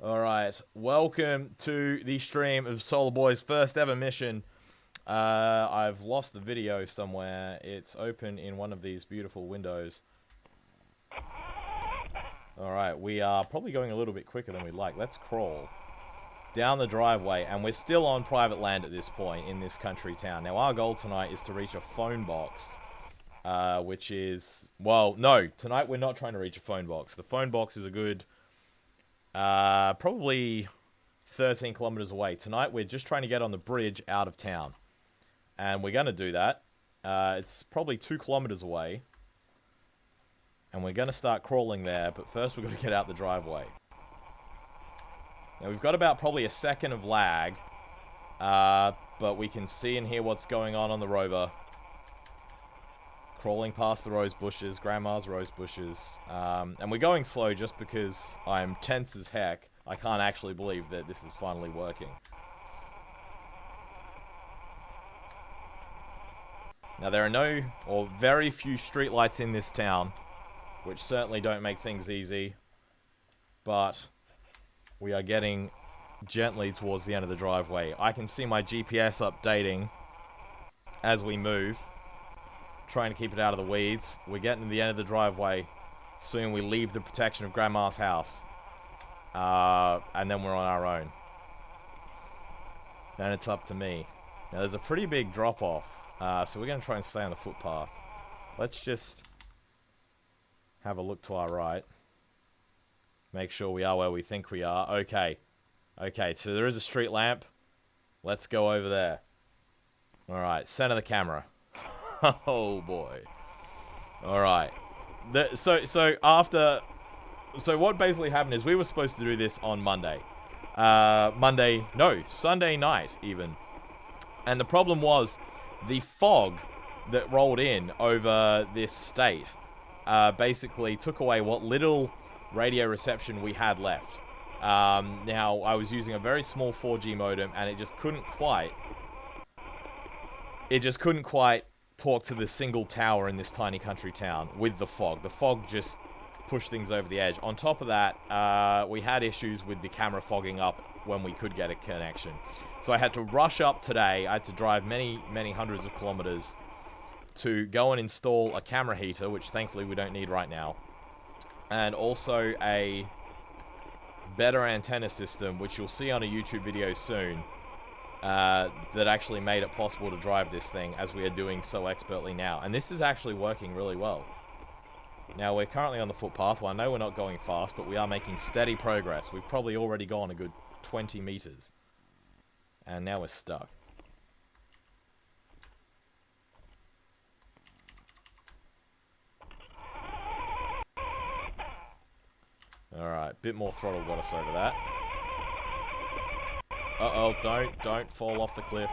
Alright, welcome to the stream of SOLARBOI's first ever mission. I've lost the video somewhere. It's open in one of these beautiful windows. Alright, we are probably going a little bit quicker than we'd like. Let's crawl down the driveway, and we're still on private land at this point in this country town. Now, our goal tonight is to reach a phone box, which is... Well, no, tonight we're not trying to reach a phone box. The phone box is a good... probably 13 kilometers away. Tonight, we're just trying to get on the bridge out of town. And we're going to do that. It's probably 2 kilometers away. And we're going to start crawling there, but first we've got to get out the driveway. Now, we've got about probably a second of lag. But we can see and hear what's going on the rover. Crawling past the rose bushes, Grandma's rose bushes. And we're going slow just because I'm tense as heck. I can't actually believe that this is finally working. Now, there are no, or very few streetlights in this town, which certainly don't make things easy. But we are getting gently towards the end of the driveway. I can see my GPS updating as we move. Trying to keep it out of the weeds. We're getting to the end of the driveway. Soon we leave the protection of Grandma's house. And then we're on our own. Then it's up to me. Now there's a pretty big drop off. So we're going to try and stay on the footpath. Let's just have a look to our right. Make sure we are where we think we are. Okay. Okay, so there is a street lamp. Let's go over there. Alright, center the camera. Oh boy. Alright. So what basically happened is we were supposed to do this on Monday. Sunday night even. And the problem was the fog that rolled in over this state basically took away what little radio reception we had left. Now, I was using a very small 4G modem and it just couldn't quite talk to the single tower in this tiny country town with the fog. The fog just pushed things over the edge. On top of that, we had issues with the camera fogging up when we could get a connection. So I had to rush up today. I had to drive many, many hundreds of kilometers to go and install a camera heater, which thankfully we don't need right now. And also a better antenna system, which you'll see on a YouTube video soon. That actually made it possible to drive this thing as we are doing so expertly now. And this is actually working really well. Now, we're currently on the footpath. Well, I know we're not going fast, but we are making steady progress. We've probably already gone a good 20 meters. And now we're stuck. Alright, bit more throttle got us over that. Uh-oh, don't fall off the cliff.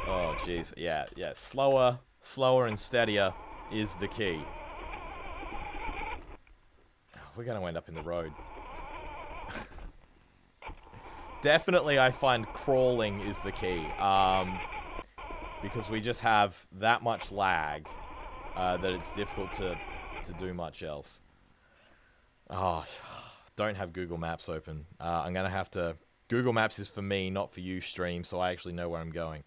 Oh, jeez. Yeah. Slower and steadier is the key. We're going to end up in the road. Definitely, I find crawling is the key. Because we just have that much lag that it's difficult to do much else. Oh, don't have Google Maps open. I'm going to have to... Google Maps is for me, not for you, stream, so I actually know where I'm going.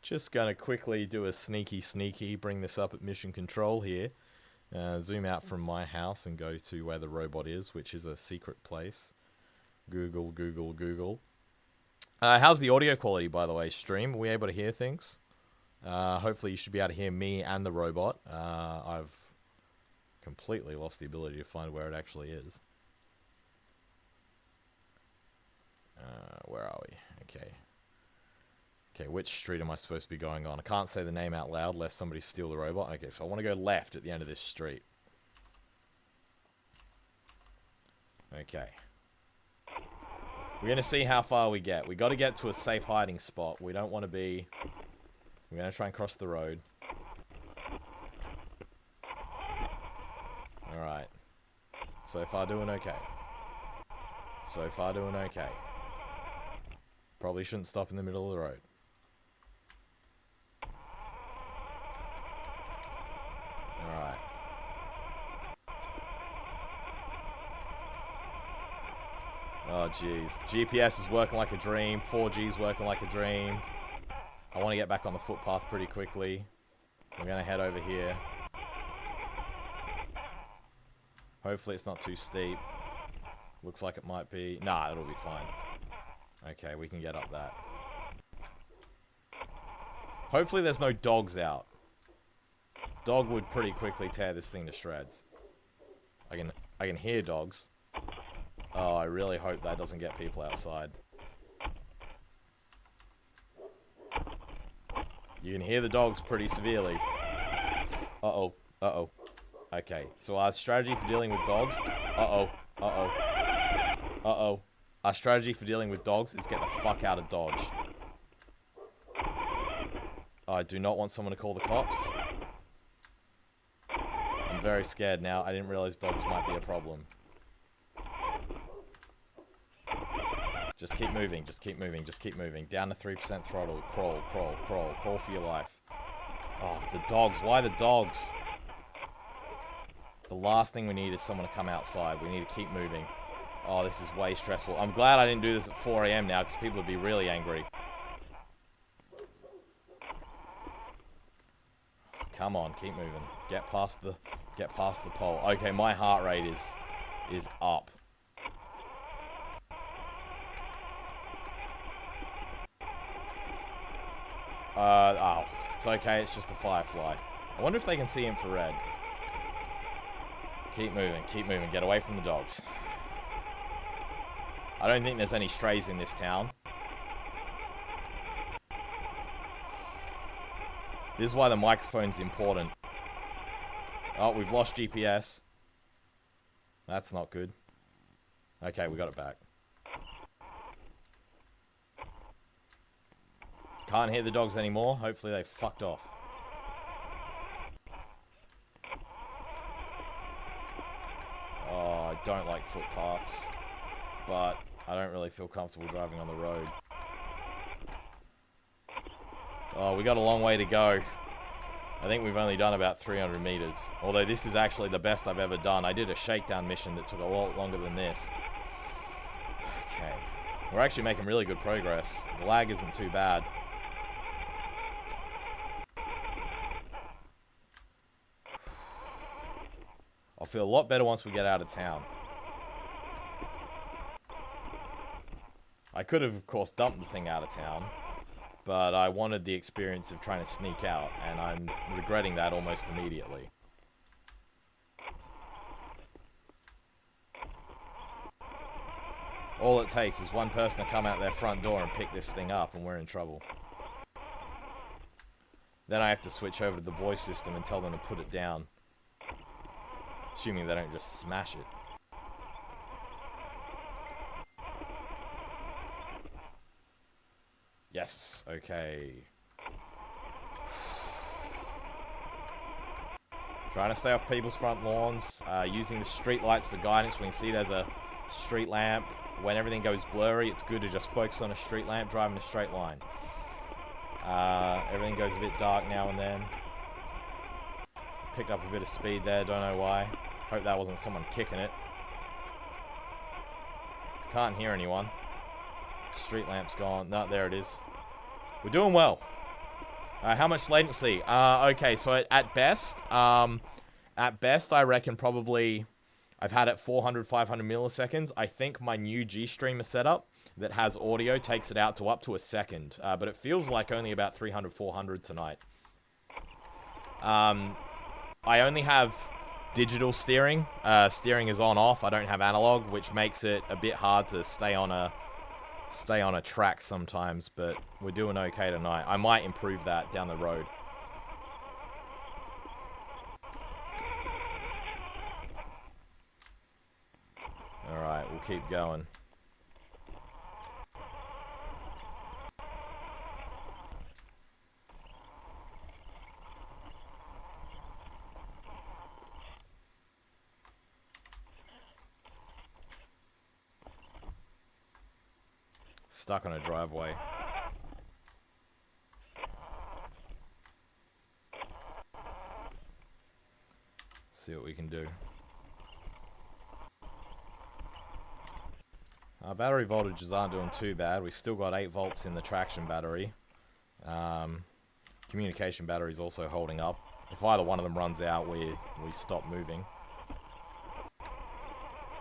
Just going to quickly do a sneaky, bring this up at mission control here. Zoom out from my house and go to where the robot is, which is a secret place. Google. How's the audio quality, by the way, stream? Are we able to hear things? Hopefully you should be able to hear me and the robot. I've completely lost the ability to find where it actually is. Where are we? Okay, which street am I supposed to be going on? I can't say the name out loud lest somebody steal the robot. Okay, so I want to go left at the end of this street. Okay. We're going to see how far we get. We got to get to a safe hiding spot. We don't want to be... We're going to try and cross the road. Alright. So far doing okay. Probably shouldn't stop in the middle of the road. Oh, jeez. GPS is working like a dream. 4G is working like a dream. I want to get back on the footpath pretty quickly. We're going to head over here. Hopefully it's not too steep. Looks like it might be. Nah, it'll be fine. Okay, we can get up that. Hopefully there's no dogs out. Dog would pretty quickly tear this thing to shreds. I can hear dogs. Oh, I really hope that doesn't get people outside. You can hear the dogs pretty severely. Uh-oh. Uh-oh. Okay, so our strategy for dealing with dogs... Uh-oh. Uh-oh. Uh-oh. Our strategy for dealing with dogs is get the fuck out of Dodge. I do not want someone to call the cops. I'm very scared now. I didn't realize dogs might be a problem. Just keep moving, just keep moving, just keep moving. Down to 3% throttle. Crawl, crawl, crawl. Crawl for your life. Oh, the dogs. Why the dogs? The last thing we need is someone to come outside. We need to keep moving. Oh, this is way stressful. I'm glad I didn't do this at 4 AM now, because people would be really angry. Come on, keep moving. Get past the pole. Okay, my heart rate is up. Oh, it's okay. It's just a firefly. I wonder if they can see infrared. Keep moving. Keep moving. Get away from the dogs. I don't think there's any strays in this town. This is why the microphone's important. Oh, we've lost GPS. That's not good. Okay, we got it back. Can't hear the dogs anymore. Hopefully they fucked off. Oh, I don't like footpaths. But I don't really feel comfortable driving on the road. Oh, we got a long way to go. I think we've only done about 300 meters. Although this is actually the best I've ever done. I did a shakedown mission that took a lot longer than this. Okay. We're actually making really good progress. The lag isn't too bad. I'll feel a lot better once we get out of town. I could have, of course, dumped the thing out of town. But I wanted the experience of trying to sneak out, and I'm regretting that almost immediately. All it takes is one person to come out their front door and pick this thing up, and we're in trouble. Then I have to switch over to the voice system and tell them to put it down. Assuming they don't just smash it. Yes, okay. Trying to stay off people's front lawns. Using the street lights for guidance. We can see there's a street lamp. When everything goes blurry, it's good to just focus on a street lamp, driving a straight line. Everything goes a bit dark now and then. Picked up a bit of speed there, don't know why. Hope that wasn't someone kicking it. Can't hear anyone. Street lamp's gone. No, there it is. We're doing well. How much latency? Okay, so at best, I reckon probably I've had it 400, 500 milliseconds. I think my new G-Streamer setup that has audio takes it out to up to a second. But it feels like only about 300, 400 tonight. I only have digital steering. Steering is on-off. I don't have analog, which makes it a bit hard to stay on a track sometimes, but we're doing okay tonight. I might improve that down the road. Alright, we'll keep going. Stuck on a driveway. See what we can do. Our battery voltages aren't doing too bad. We still got 8 volts in the traction battery. Communication battery is also holding up. If either one of them runs out, we stop moving.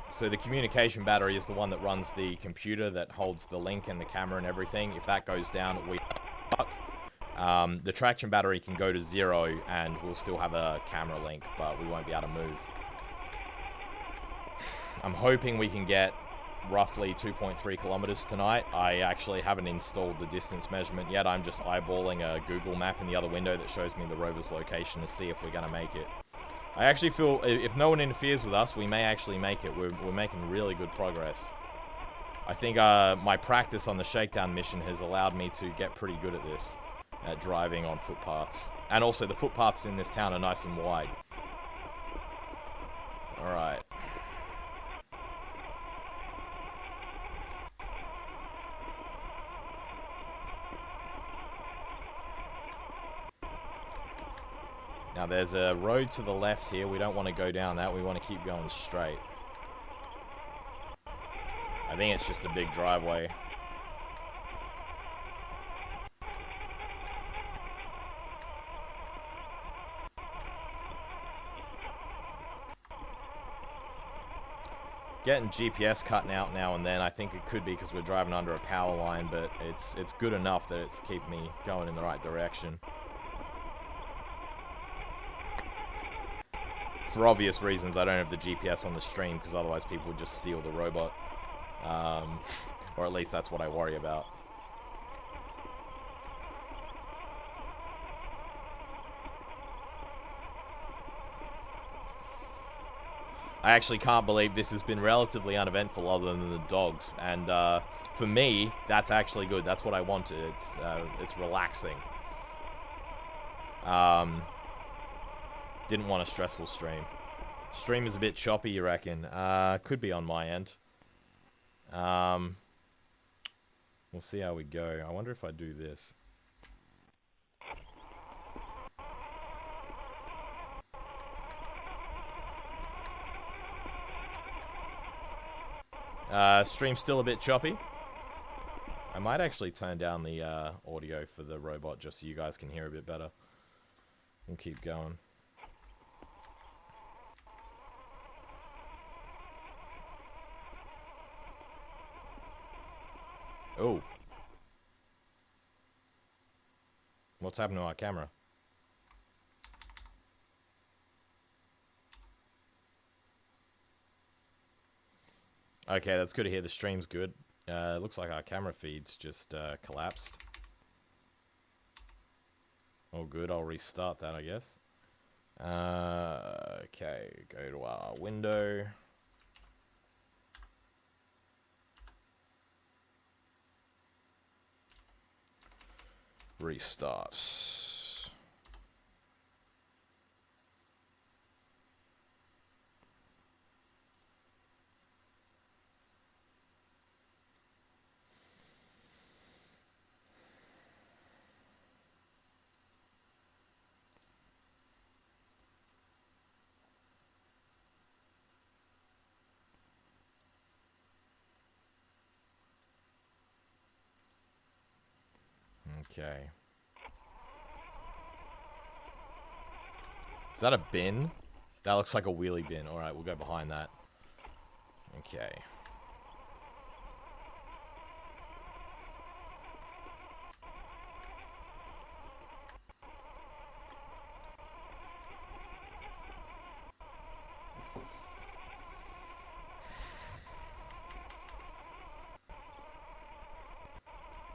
So the communication battery is the one that runs the computer that holds the link and the camera and everything. If that goes down, we fuck. The traction battery can go to 0 and we'll still have a camera link, but we won't be able to move. I'm hoping we can get roughly 2.3 kilometers tonight. I actually haven't installed the distance measurement yet. I'm just eyeballing a Google map in the other window that shows me the rover's location to see if we're going to make it. I actually feel if no one interferes with us, we may actually make it. We're making really good progress. I think my practice on the shakedown mission has allowed me to get pretty good at this, at driving on footpaths. And also the footpaths in this town are nice and wide. Alright. Now there's a road to the left here. We don't want to go down that. We want to keep going straight. I think it's just a big driveway. Getting GPS cutting out now and then. I think it could be because we're driving under a power line, but it's good enough that it's keep me going in the right direction. For obvious reasons, I don't have the GPS on the stream because otherwise people would just steal the robot. Or at least that's what I worry about. I actually can't believe this has been relatively uneventful other than the dogs. And for me, that's actually good. That's what I wanted. It's relaxing. Didn't want a stressful stream. Stream is a bit choppy, you reckon? Could be on my end. We'll see how we go. I wonder if I do this. Stream's still a bit choppy. I might actually turn down the audio for the robot just so you guys can hear a bit better. We'll keep going. Oh. What's happened to our camera? Okay, that's good to hear. The stream's good. It looks like our camera feed's just collapsed. Oh, good. I'll restart that, I guess. Okay, go to our window. Restart. Okay. Is that a bin? That looks like a wheelie bin. Alright, we'll go behind that. Okay.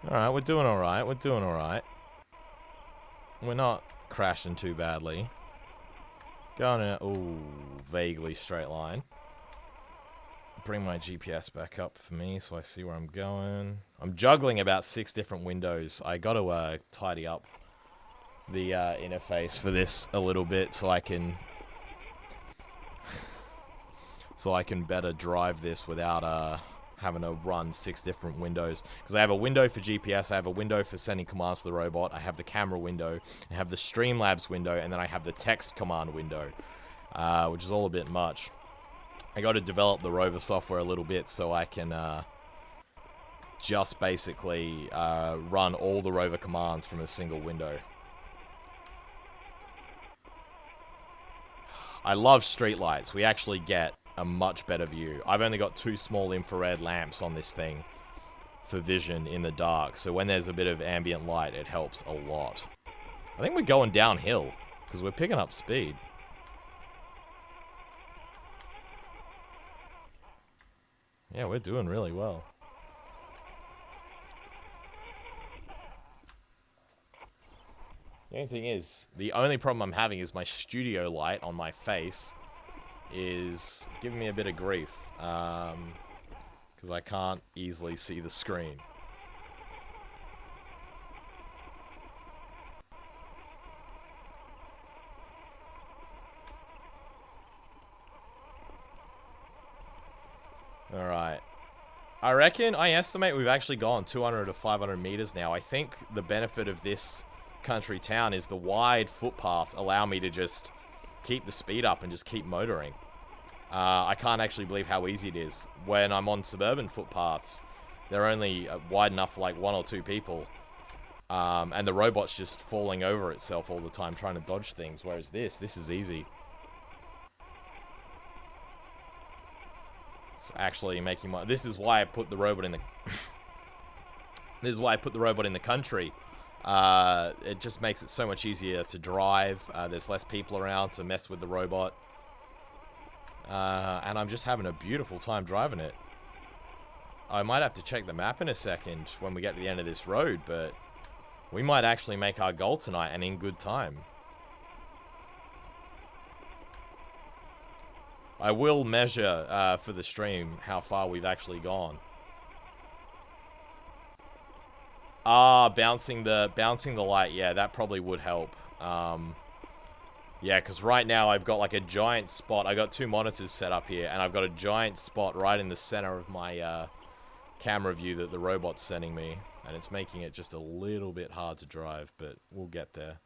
Alright, we're doing alright. We're doing alright. We're not crashing too badly. Going in a, ooh, vaguely straight line. Bring my GPS back up for me so I see where I'm going. I'm juggling about 6 different windows. I got to tidy up the interface for this a little bit so I can better drive this without having to run 6 different windows. Because I have a window for GPS, I have a window for sending commands to the robot, I have the camera window, I have the Streamlabs window, and then I have the text command window, which is all a bit much. I got to develop the rover software a little bit so I can just basically run all the rover commands from a single window. I love streetlights. We actually get a much better view. I've only got 2 small infrared lamps on this thing for vision in the dark, so when there's a bit of ambient light, it helps a lot. I think we're going downhill because we're picking up speed. Yeah, we're doing really well. The only thing is, the only problem I'm having is my studio light on my face is giving me a bit of grief. Because I can't easily see the screen. Alright. I reckon, I estimate we've actually gone 200 to 500 meters now. I think the benefit of this country town is the wide footpaths allow me to just keep the speed up and just keep motoring. I can't actually believe how easy it is. When I'm on suburban footpaths, they're only wide enough for like 1 or 2 people. And the robot's just falling over itself all the time trying to dodge things. Whereas this is easy. It's actually making my... This is why I put the robot in the... This is why I put the robot in the country. It just makes it so much easier to drive. There's less people around to mess with the robot. And I'm just having a beautiful time driving it. I might have to check the map in a second when we get to the end of this road, but we might actually make our goal tonight and in good time. I will measure for the stream how far we've actually gone. Bouncing the light, yeah, that probably would help. Yeah, because right now I've got like a giant spot. I got 2 monitors set up here, and I've got a giant spot right in the center of my camera view that the robot's sending me, and it's making it just a little bit hard to drive, but we'll get there.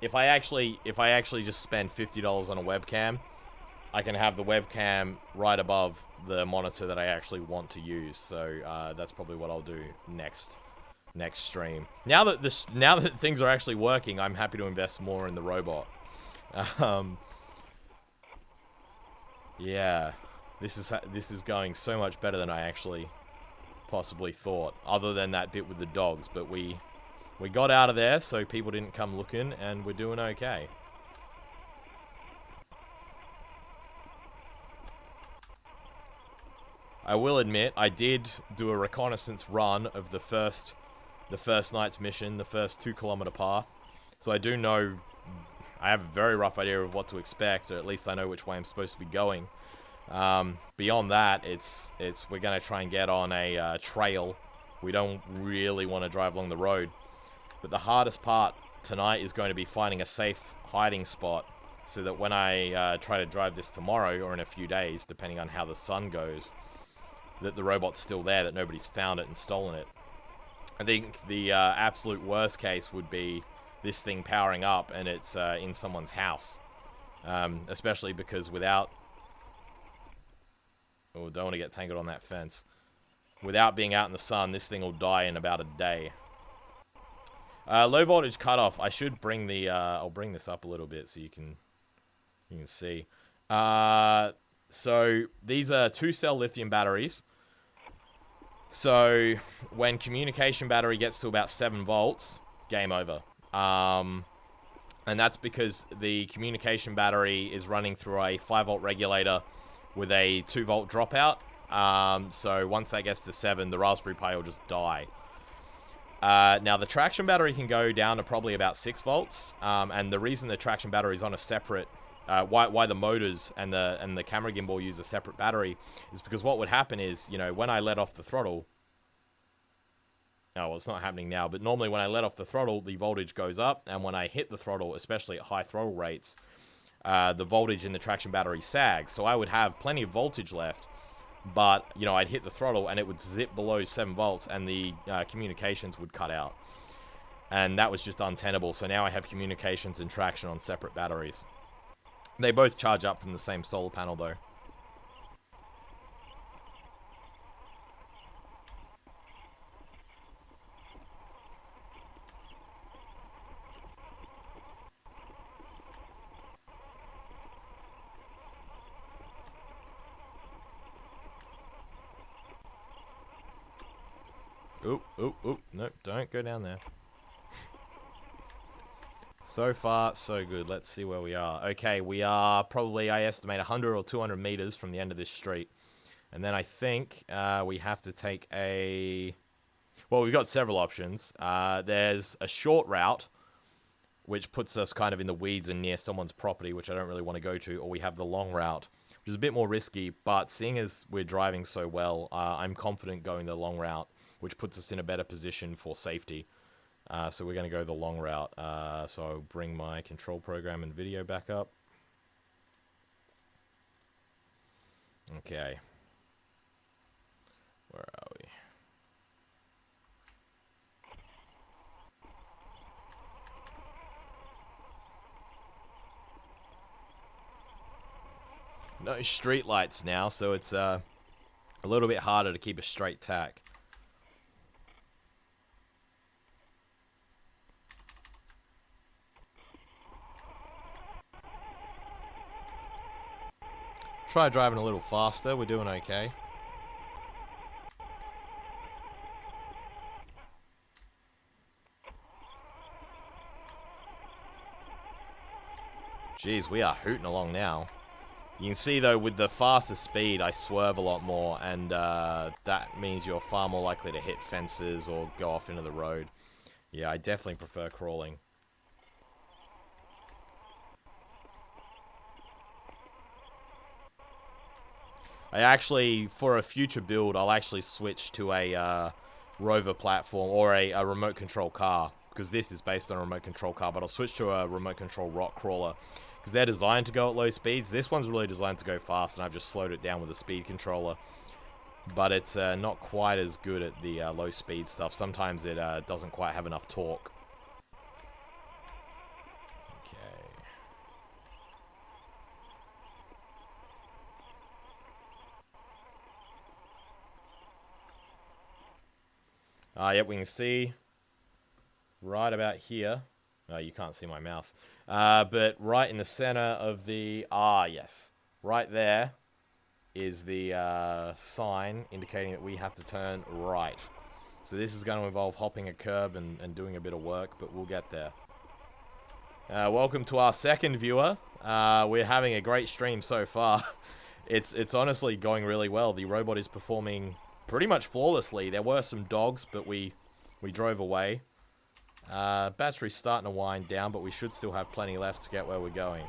If I actually just spend $50 on a webcam, I can have the webcam right above the monitor that I actually want to use. So that's probably what I'll do next stream. Now that things are actually working, I'm happy to invest more in the robot. Yeah, this is going so much better than I actually possibly thought. Other than that bit with the dogs, but we got out of there, so people didn't come looking, and we're doing okay. I will admit, I did do a reconnaissance run of the first night's mission, the first 2-kilometer path. So I do know, I have a very rough idea of what to expect, or at least I know which way I'm supposed to be going. Beyond that, we're going to try and get on a trail. We don't really want to drive along the road. But the hardest part tonight is going to be finding a safe hiding spot so that when I try to drive this tomorrow or in a few days, depending on how the sun goes, that the robot's still there, that nobody's found it and stolen it. I think the absolute worst case would be this thing powering up and it's in someone's house. Especially because without... Oh, don't want to get tangled on that fence. Without being out in the sun, this thing will die in about a day. Low voltage cutoff. I should bring the... I'll bring this up a little bit so you can see. So these are 2-cell lithium batteries. So when communication battery gets to about 7 volts, game over. And that's because the communication battery is running through a 5-volt regulator with a 2-volt dropout. So once that gets to 7, the Raspberry Pi will just die. Now the traction battery can go down to probably about 6 volts. And the reason the traction battery is on a separate... why the motors and the camera gimbal use a separate battery is because what would happen is, you know, when I let off the throttle... Oh, well, it's not happening now, but normally when I let off the throttle, the voltage goes up, and when I hit the throttle, especially at high throttle rates, the voltage in the traction battery sags. So I would have plenty of voltage left, but, you know, I'd hit the throttle, and it would zip below 7 volts, and the communications would cut out. And that was just untenable, so now I have communications and traction on separate batteries. They both charge up from the same solar panel, though. Oop, oop, oop. Nope, don't go down there. So far, so good. Let's see where we are. Okay, we are probably, I estimate, 100 or 200 meters from the end of this street. And then I think we have to take a... Well, we've got several options. There's a short route, which puts us kind of in the weeds and near someone's property, which I don't really want to go to. Or we have the long route, which is a bit more risky. But seeing as we're driving so well, I'm confident going the long route, which puts us in a better position for safety. So we're going to go the long route. So I'll bring my control program and video back up. Okay. Where are we? No street lights now, so it's a little bit harder to keep a straight tack. Try driving a little faster. We're doing okay. Jeez, we are hooting along now. You can see, though, with the faster speed, I swerve a lot more, and that means you're far more likely to hit fences or go off into the road. Yeah, I definitely prefer crawling. I actually, for a future build, I'll actually switch to a rover platform or a remote control car, because this is based on a remote control car, but I'll switch to a remote control rock crawler, because they're designed to go at low speeds. This one's really designed to go fast, and I've just slowed it down with a speed controller. But it's not quite as good at the low speed stuff. Sometimes it doesn't quite have enough torque. Yep, we can see right about here. Oh, you can't see my mouse. But right in the center of the... yes. Right there is the sign indicating that we have to turn right. So this is going to involve hopping a curb and doing a bit of work, but we'll get there. Welcome to our second viewer. We're having a great stream so far. It's honestly going really well. The robot is performing pretty much flawlessly. There were some dogs, but we drove away. Battery's starting to wind down, but we should still have plenty left to get where we're going.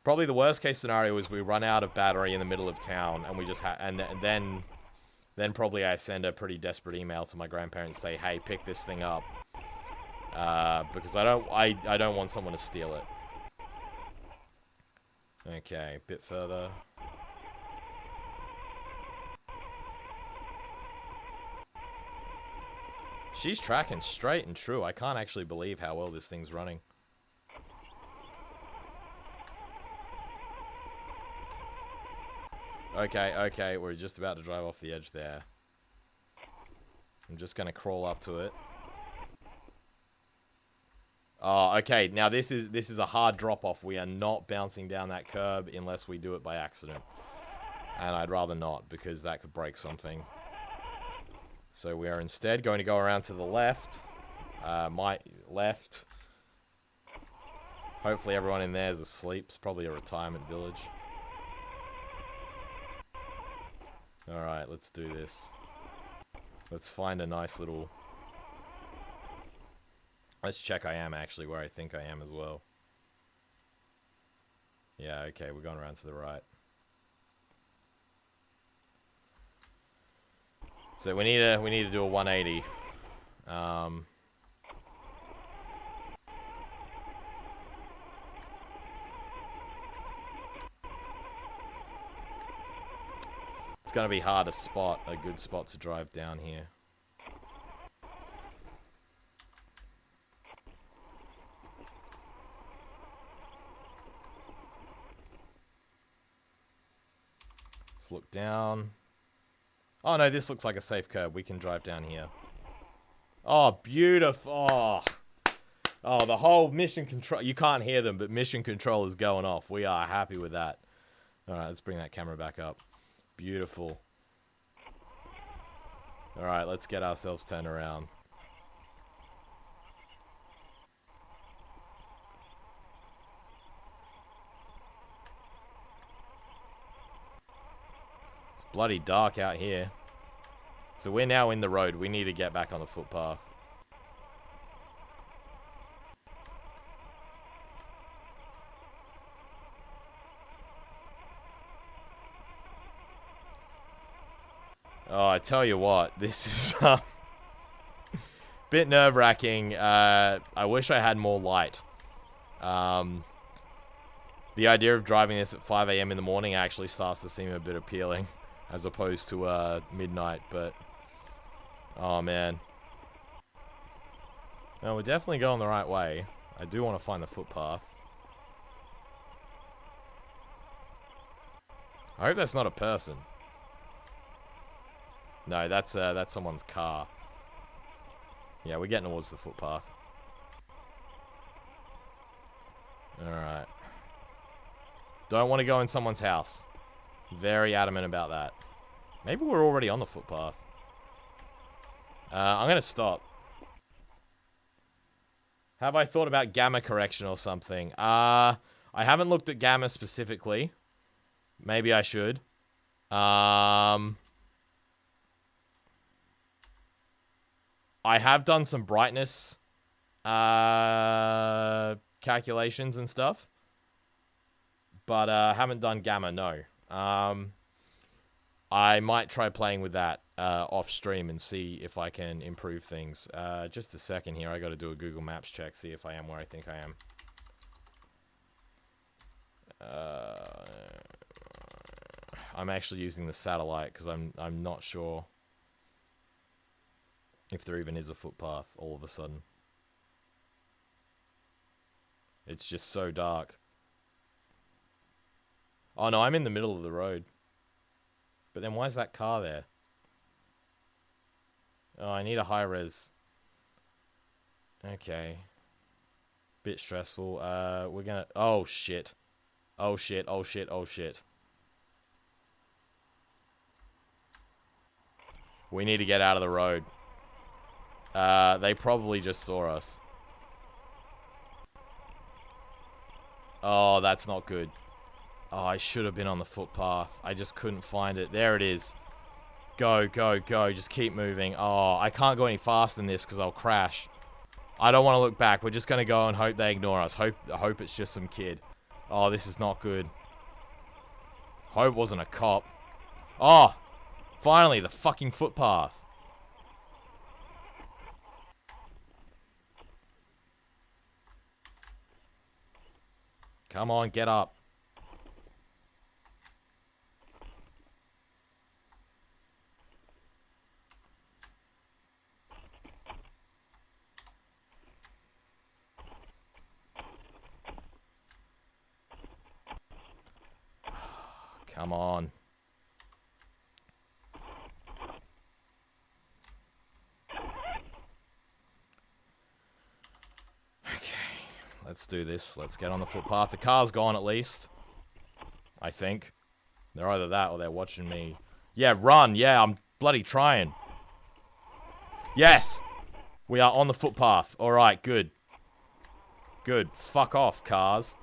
Probably the worst case scenario is we run out of battery in the middle of town, and we just then probably I send a pretty desperate email to my grandparents, say, hey, pick this thing up, because I don't want someone to steal it. Okay, a bit further. She's tracking straight and true. I can't actually believe how well this thing's running. Okay, we're just about to drive off the edge there. I'm just gonna crawl up to it. Oh, okay, now this is a hard drop-off. We are not bouncing down that curb unless we do it by accident. And I'd rather not, because that could break something. So we are instead going to go around to the left. My left. Hopefully everyone in there is asleep. It's probably a retirement village. Alright, let's do this. Let's find a nice little... Let's check I am actually where I think I am as well. Yeah, okay, we're going around to the right. So we need to do a 180. It's gonna be hard to spot a good spot to drive down here. Let's look down. Oh no, this looks like a safe curb. We can drive down here. Oh, beautiful. Oh, the whole mission control. You can't hear them, but mission control is going off. We are happy with that. Alright, let's bring that camera back up. Beautiful. Alright, let's get ourselves turned around. It's bloody dark out here. So we're now in the road. We need to get back on the footpath. Oh, I tell you what, this is a bit nerve-wracking. I wish I had more light. The idea of driving this at 5 a.m. in the morning actually starts to seem a bit appealing, as opposed to midnight, but... Oh, man. No, we're definitely going the right way. I do want to find the footpath. I hope that's not a person. No, that's someone's car. Yeah, we're getting towards the footpath. Alright. Don't want to go in someone's house. Very adamant about that. Maybe we're already on the footpath. I'm going to stop. Have I thought about gamma correction or something? I haven't looked at gamma specifically. Maybe I should. I have done some brightness calculations and stuff, but haven't done gamma, no. I might try playing with that off stream and see if I can improve things. Just a second here, I got to do a Google Maps check, see if I am where I think I am. I'm actually using the satellite because I'm not sure if there even is a footpath all of a sudden. It's just so dark. Oh no, I'm in the middle of the road. But then why is that car there? Oh, I need a high res. Okay. Bit stressful. We're gonna... Oh shit. Oh shit, oh shit, oh shit. We need to get out of the road. They probably just saw us. Oh, that's not good. Oh, I should have been on the footpath. I just couldn't find it. There it is. Go, go, go. Just keep moving. Oh, I can't go any faster than this because I'll crash. I don't want to look back. We're just going to go and hope they ignore us. I hope it's just some kid. Oh, this is not good. Hope it wasn't a cop. Oh, finally, the fucking footpath. Come on, get up. Come on. Let's do this. Let's get on the footpath. The car's gone at least. I think. They're either that or they're watching me. Yeah, run. Yeah, I'm bloody trying. Yes! We are on the footpath. Alright, good. Good. Fuck off, cars.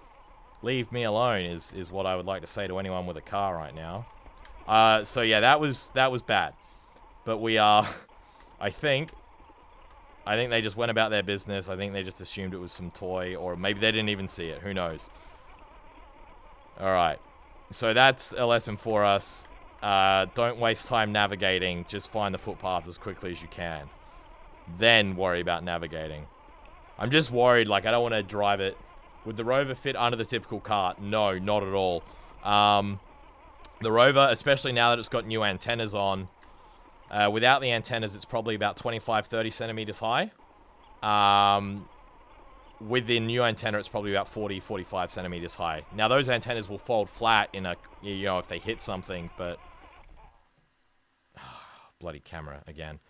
Leave me alone is what I would like to say to anyone with a car right now. So yeah, that was bad. But we are... I think they just went about their business. I think they just assumed it was some toy, or maybe they didn't even see it. Who knows? Alright. So that's a lesson for us. Don't waste time navigating. Just find the footpath as quickly as you can. Then worry about navigating. I'm just worried, like, I don't want to drive it. Would the Rover fit under the typical cart? No, not at all. The Rover, especially now that it's got new antennas on, without the antennas, it's probably about 25-30 centimeters high. With the new antenna, it's probably about 40-45 centimeters high. Now, those antennas will fold flat in a, you know, if they hit something, but... bloody camera again.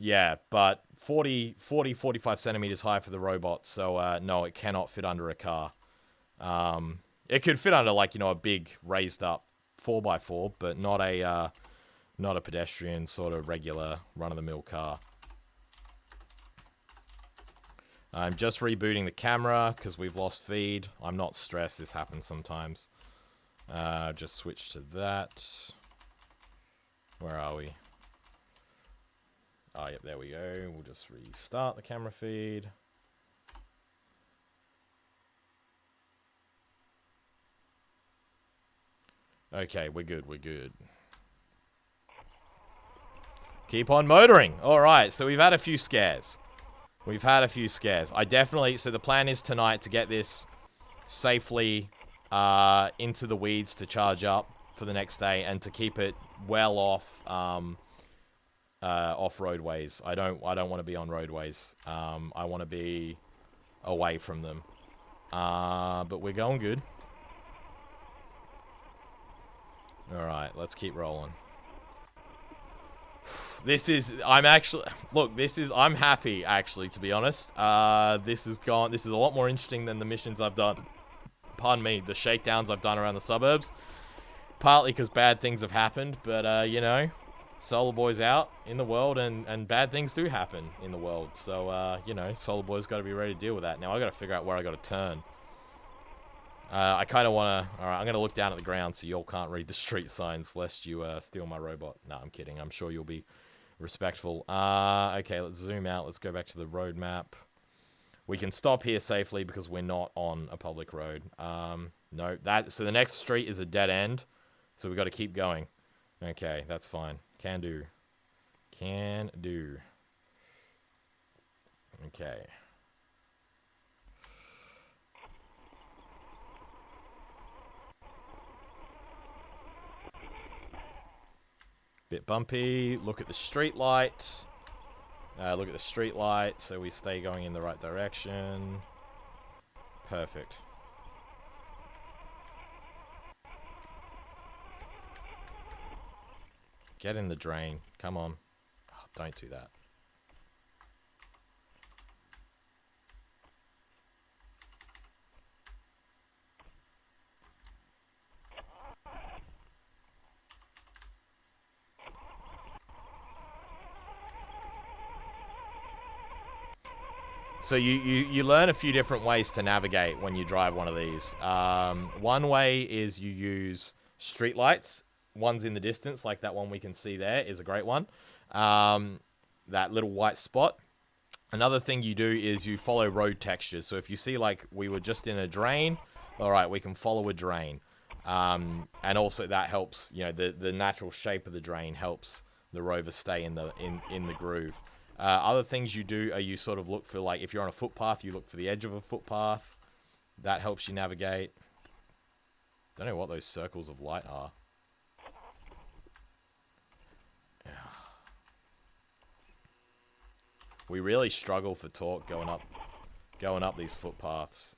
Yeah, but 40-45 centimeters high for the robot, so no, it cannot fit under a car. It could fit under, like, you know, a big raised up 4x4, but not Not a pedestrian, sort of regular, run-of-the-mill car. I'm just rebooting the camera because we've lost feed. I'm not stressed. This happens sometimes. Just switch to that. Where are we? Oh, yep, there we go. We'll just restart the camera feed. Okay, we're good, we're good. Keep on motoring. All right, so we've had a few scares. We've had a few scares. So the plan is tonight to get this safely into the weeds to charge up for the next day and to keep it well off off roadways. I don't want to be on roadways. I want to be away from them. But we're going good. All right, let's keep rolling. I'm happy, actually, to be honest. This is a lot more interesting than the missions I've done. Pardon me, the shakedowns I've done around the suburbs. Partly because bad things have happened, but, you know, SOLARBOI's out in the world, and bad things do happen in the world. So, you know, SOLARBOI's got to be ready to deal with that. Now, I got to figure out where I got to turn. I kind of want to... Alright, I'm going to look down at the ground so y'all can't read the street signs, lest you steal my robot. No, I'm kidding. I'm sure you'll be respectful. Okay, let's zoom out. Let's go back to the road map. We can stop here safely because we're not on a public road. No, so the next street is a dead end, so we've got to keep going. Okay, that's fine. Can do. Can do. Okay. Bit bumpy. Look at the street light. Look at the street light so we stay going in the right direction. Perfect. Get in the drain. Come on. Oh, don't do that. So you learn a few different ways to navigate when you drive one of these. One way is you use street lights. One's in the distance, like that one we can see there is a great one. That little white spot. Another thing you do is you follow road textures. So if you see, like, we were just in a drain, all right, we can follow a drain. And also that helps, you know, the natural shape of the drain helps the rover stay in the groove. Other things you do are you sort of look for, like, if you're on a footpath, you look for the edge of a footpath. That helps you navigate. Don't know what those circles of light are. We really struggle for torque going up these footpaths.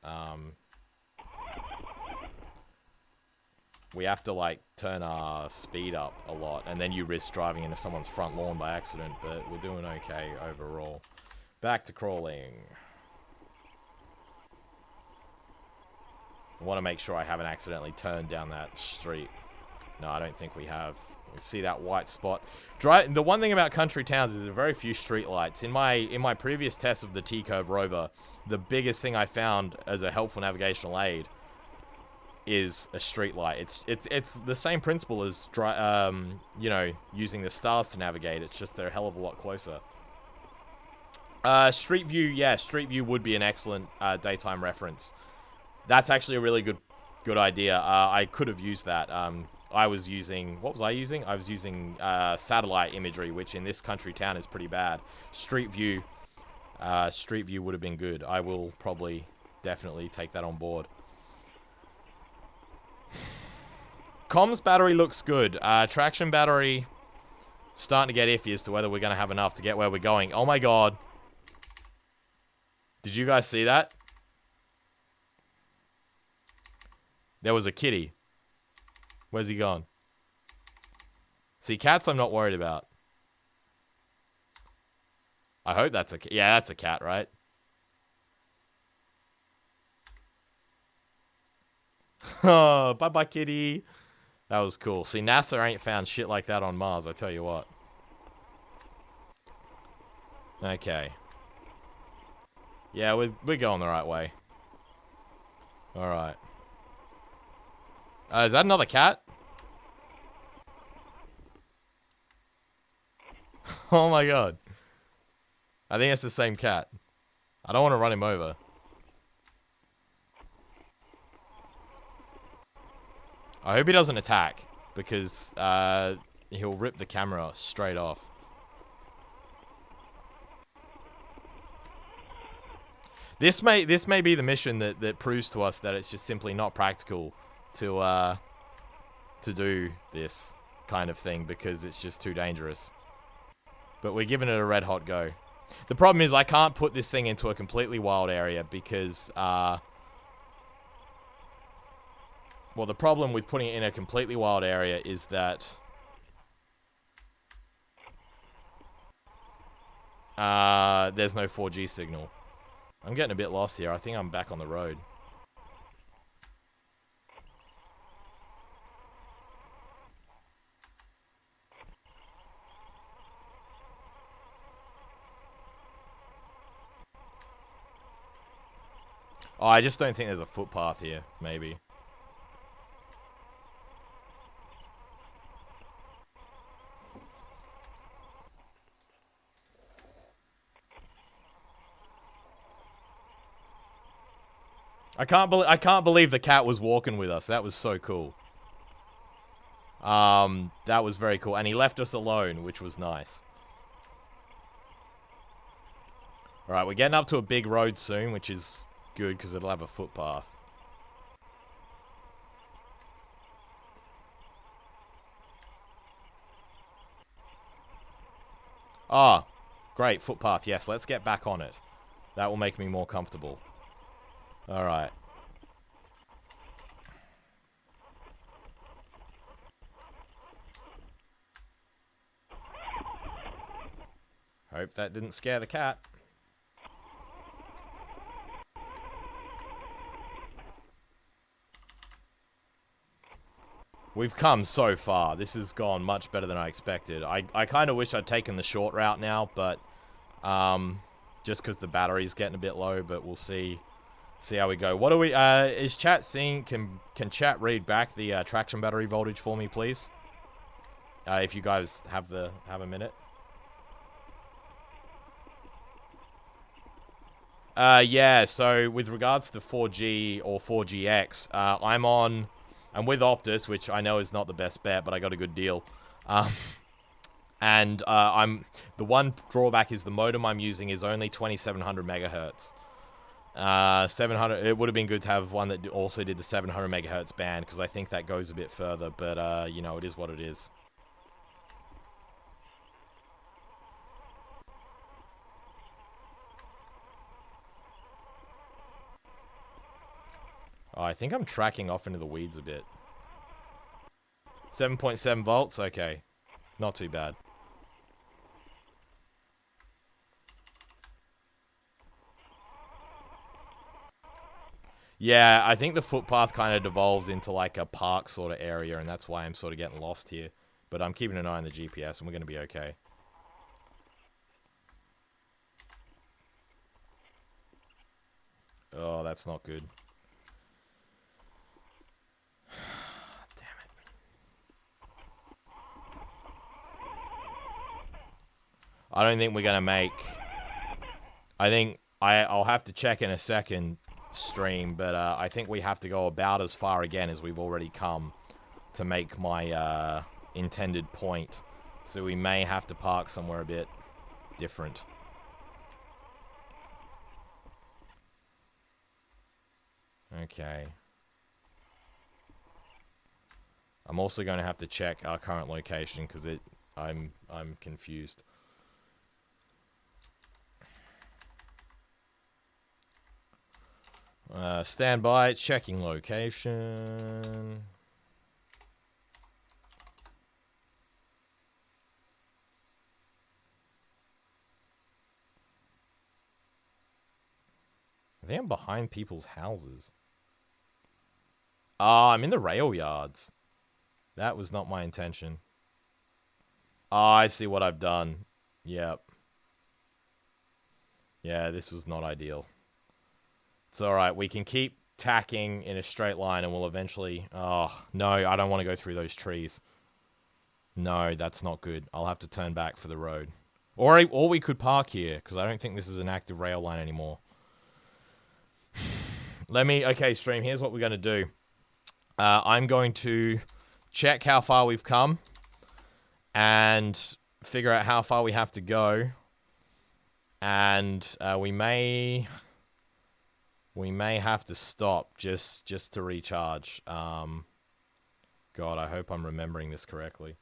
We have to, like, turn our speed up a lot, and then you risk driving into someone's front lawn by accident, but we're doing okay overall. Back to crawling. I want to make sure I haven't accidentally turned down that street. No, I don't think we have. We see that white spot. The one thing about country towns is there are very few street lights. In my previous test of the T-Curve rover, the biggest thing I found as a helpful navigational aid is a street light. It's the same principle as you know, using the stars to navigate. It's just they're a hell of a lot closer. Street view, yeah, street view would be an excellent daytime reference. That's actually a really good idea. I could have used that. I was using, what was I using? I was using satellite imagery, which in this country town is pretty bad. Street view would have been good. I will probably definitely take that on board. Comms battery looks good. Traction battery, starting to get iffy as to whether we're going to have enough to get where we're going. Oh my god. Did you guys see that? There was a kitty. Where's he gone? See, cats I'm not worried about. I hope that's a cat. Yeah, that's a cat, right? Oh, bye-bye, kitty. That was cool. See, NASA ain't found shit like that on Mars, I tell you what. Okay. Yeah, we're going the right way. Alright. Is that another cat? Oh my god. I think it's the same cat. I don't want to run him over. I hope he doesn't attack, because he'll rip the camera straight off. This may be the mission that proves to us that it's just simply not practical to do this kind of thing, because it's just too dangerous. But we're giving it a red hot go. The problem is I can't put this thing into a completely wild area because well, the problem with putting it in a completely wild area is that there's no 4G signal. I'm getting a bit lost here. I think I'm back on the road. Oh, I just don't think there's a footpath here, maybe. I can't believe the cat was walking with us. That was so cool. That was very cool. And he left us alone, which was nice. Alright, we're getting up to a big road soon, which is good because it'll have a footpath. Ah, great, footpath. Yes, let's get back on it. That will make me more comfortable. Alright. Hope that didn't scare the cat. We've come so far. This has gone much better than I expected. I kind of wish I'd taken the short route now, but just because the battery's getting a bit low, but we'll see how we go. What do we is chat seeing, can chat read back the traction battery voltage for me, please? If you guys have a minute. Yeah, so with regards to 4G or 4GX, I'm with Optus, which I know is not the best bet, but I got a good deal. And the one drawback is the modem I'm using is only 2700 megahertz. 700. It would have been good to have one that also did the 700 megahertz band, because I think that goes a bit further. But you know, it is what it is. Oh, I think I'm tracking off into the weeds a bit. 7.7 volts? Okay. Not too bad. Yeah, I think the footpath kind of devolves into like a park sort of area, and that's why I'm sort of getting lost here. But I'm keeping an eye on the GPS, and we're going to be okay. Oh, that's not good. I don't think we're going to make... I think I'll have to check in a second stream, but I think we have to go about as far again as we've already come to make my intended point. So we may have to park somewhere a bit different. Okay. I'm also going to have to check our current location because I'm confused. Stand by, checking location. I think I'm behind people's houses. Ah, I'm in the rail yards. That was not my intention. Oh, I see what I've done. Yep. Yeah, this was not ideal. It's alright. We can keep tacking in a straight line and we'll eventually... Oh, no, I don't want to go through those trees. No, that's not good. I'll have to turn back for the road. Or we could park here, because I don't think this is an active rail line anymore. Okay, stream, here's what we're going to do. I'm going to check how far we've come and figure out how far we have to go. And we may have to stop just to recharge. God, I hope I'm remembering this correctly.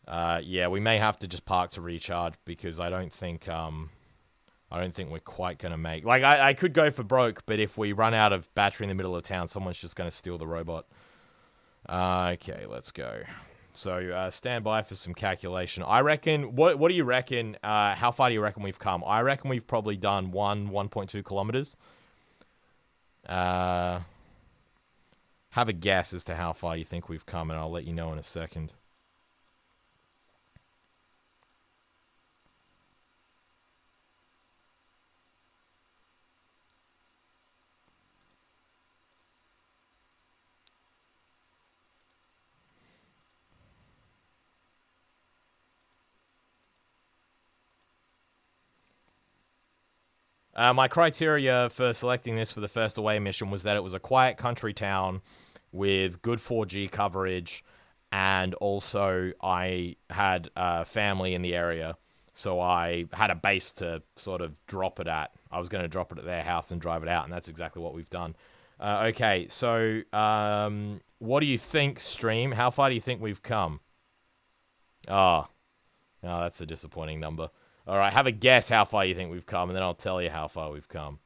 Yeah, we may have to just park to recharge because I don't think we're quite gonna make... Like, I could go for broke, but if we run out of battery in the middle of town, someone's just gonna steal the robot. Okay, let's go. So, stand by for some calculation. I reckon... What do you reckon? How far do you reckon we've come? I reckon we've probably done 1.2 kilometers. Have a guess as to how far you think we've come, and I'll let you know in a second. My criteria for selecting this for the first away mission was that it was a quiet country town with good 4G coverage, and also I had family in the area, so I had a base to sort of drop it at. I was going to drop it at their house and drive it out, and that's exactly what we've done. Okay, so what do you think, stream? How far do you think we've come? Oh, that's a disappointing number. All right, have a guess how far you think we've come, and then I'll tell you how far we've come.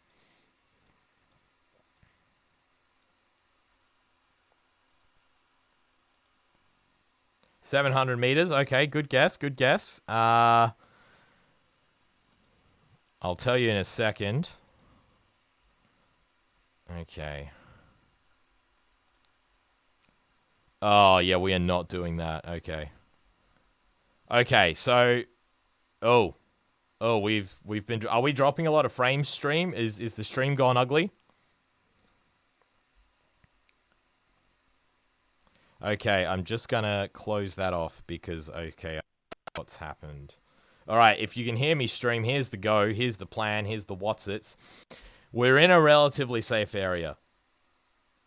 $700 Okay, good guess, good guess. I'll tell you in a second. Okay. Oh, yeah, we are not doing that. Okay. Okay, so... Oh, we've been... Are we dropping a lot of frames, stream? Is the stream gone ugly? Okay, I'm just gonna close that off because, okay, what's happened. Alright, if you can hear me, stream, here's the go, here's the plan, here's the what's-its. We're in a relatively safe area.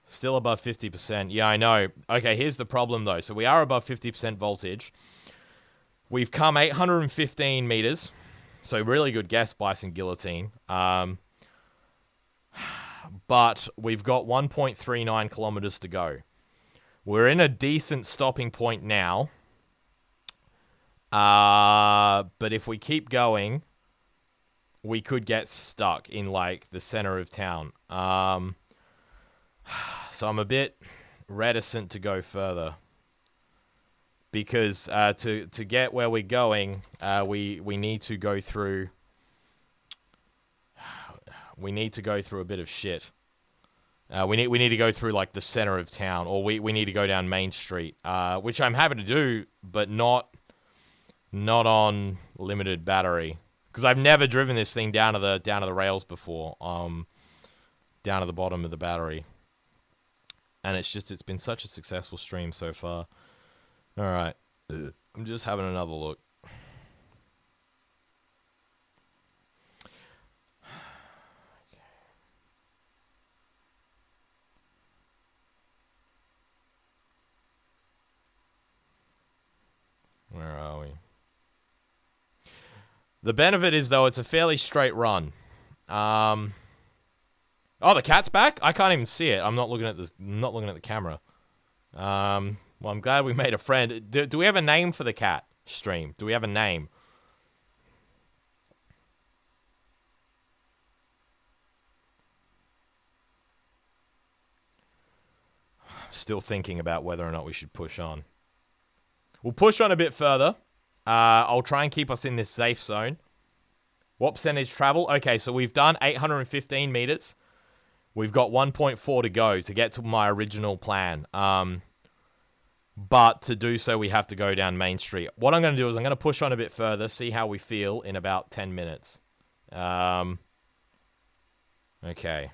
Still above 50%. Yeah, I know. Okay, here's the problem, though. So we are above 50% voltage. We've come 815 meters. So really good guess, Bison Guillotine. But we've got 1.39 kilometers to go. We're in a decent stopping point now. But if we keep going, we could get stuck in, like, the center of town. So I'm a bit reticent to go further. Because to get where we're going, we need to go through... We need to go through a bit of shit. We need to go through, like, the center of town, or we need to go down Main Street, which I'm happy to do, but not on limited battery, because I've never driven this thing down to the rails before, down to the bottom of the battery, and it's been such a successful stream so far. All right, I'm just having another look. Where are we? The benefit is, though, it's a fairly straight run. Oh, the cat's back? I can't even see it. I'm not looking at this. Not looking at the camera. Well, I'm glad we made a friend. Do we have a name for the cat? Stream. Do we have a name? Still thinking about whether or not we should push on. We'll push on a bit further. I'll try and keep us in this safe zone. What percentage travel? Okay, so we've done 815 meters. We've got 1.4 to go to get to my original plan. But to do so, we have to go down Main Street. What I'm going to do is I'm going to push on a bit further, see how we feel in about 10 minutes. Okay.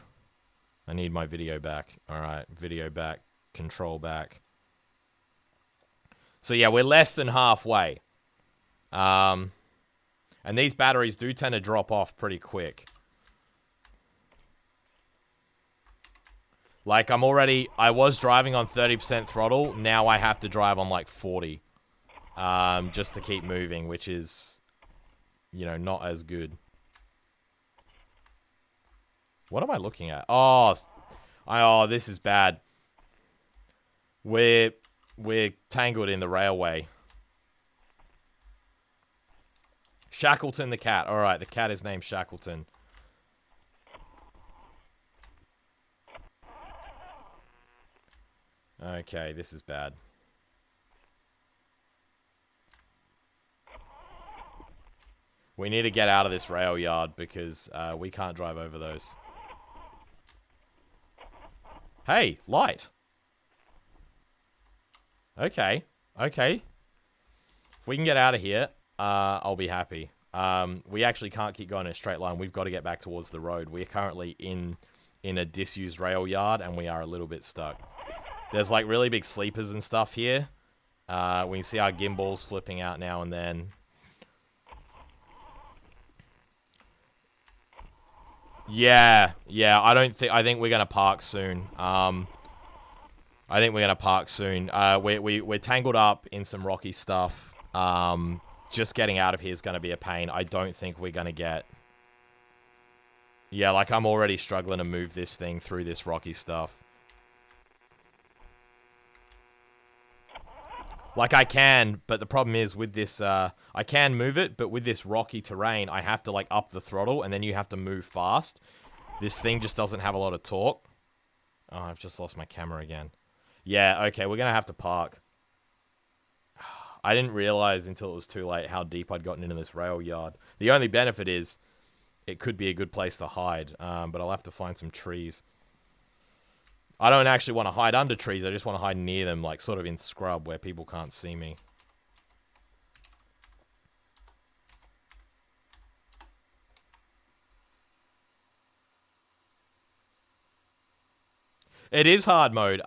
I need my video back. Alright, video back, control back. So yeah, we're less than halfway. And these batteries do tend to drop off pretty quick. Like, I was driving on 30% throttle. Now I have to drive on, like, 40. Just to keep moving, which is, you know, not as good. What am I looking at? Oh, this is bad. We're tangled in the railway. Shackleton the cat. Alright, the cat is named Shackleton. Okay, this is bad. We need to get out of this rail yard because we can't drive over those. Hey, light. Okay, okay. If we can get out of here, I'll be happy. We actually can't keep going in a straight line. We've got to get back towards the road. We're currently in a disused rail yard, and we are a little bit stuck. There's like really big sleepers and stuff here. We can see our gimbals flipping out now and then. Yeah, I think we're gonna park soon. I think we're gonna park soon. We're tangled up in some rocky stuff. Just getting out of here is gonna be a pain. I don't think we're gonna get... Yeah, like I'm already struggling to move this thing through this rocky stuff. Like I can, but the problem is with this, I can move it, but with this rocky terrain, I have to like up the throttle and then you have to move fast. This thing just doesn't have a lot of torque. Oh, I've just lost my camera again. Yeah, okay, we're gonna have to park. I didn't realize until it was too late how deep I'd gotten into this rail yard. The only benefit is it could be a good place to hide, but I'll have to find some trees. I don't actually want to hide under trees. I just want to hide near them, like sort of in scrub where people can't see me. It is hard mode.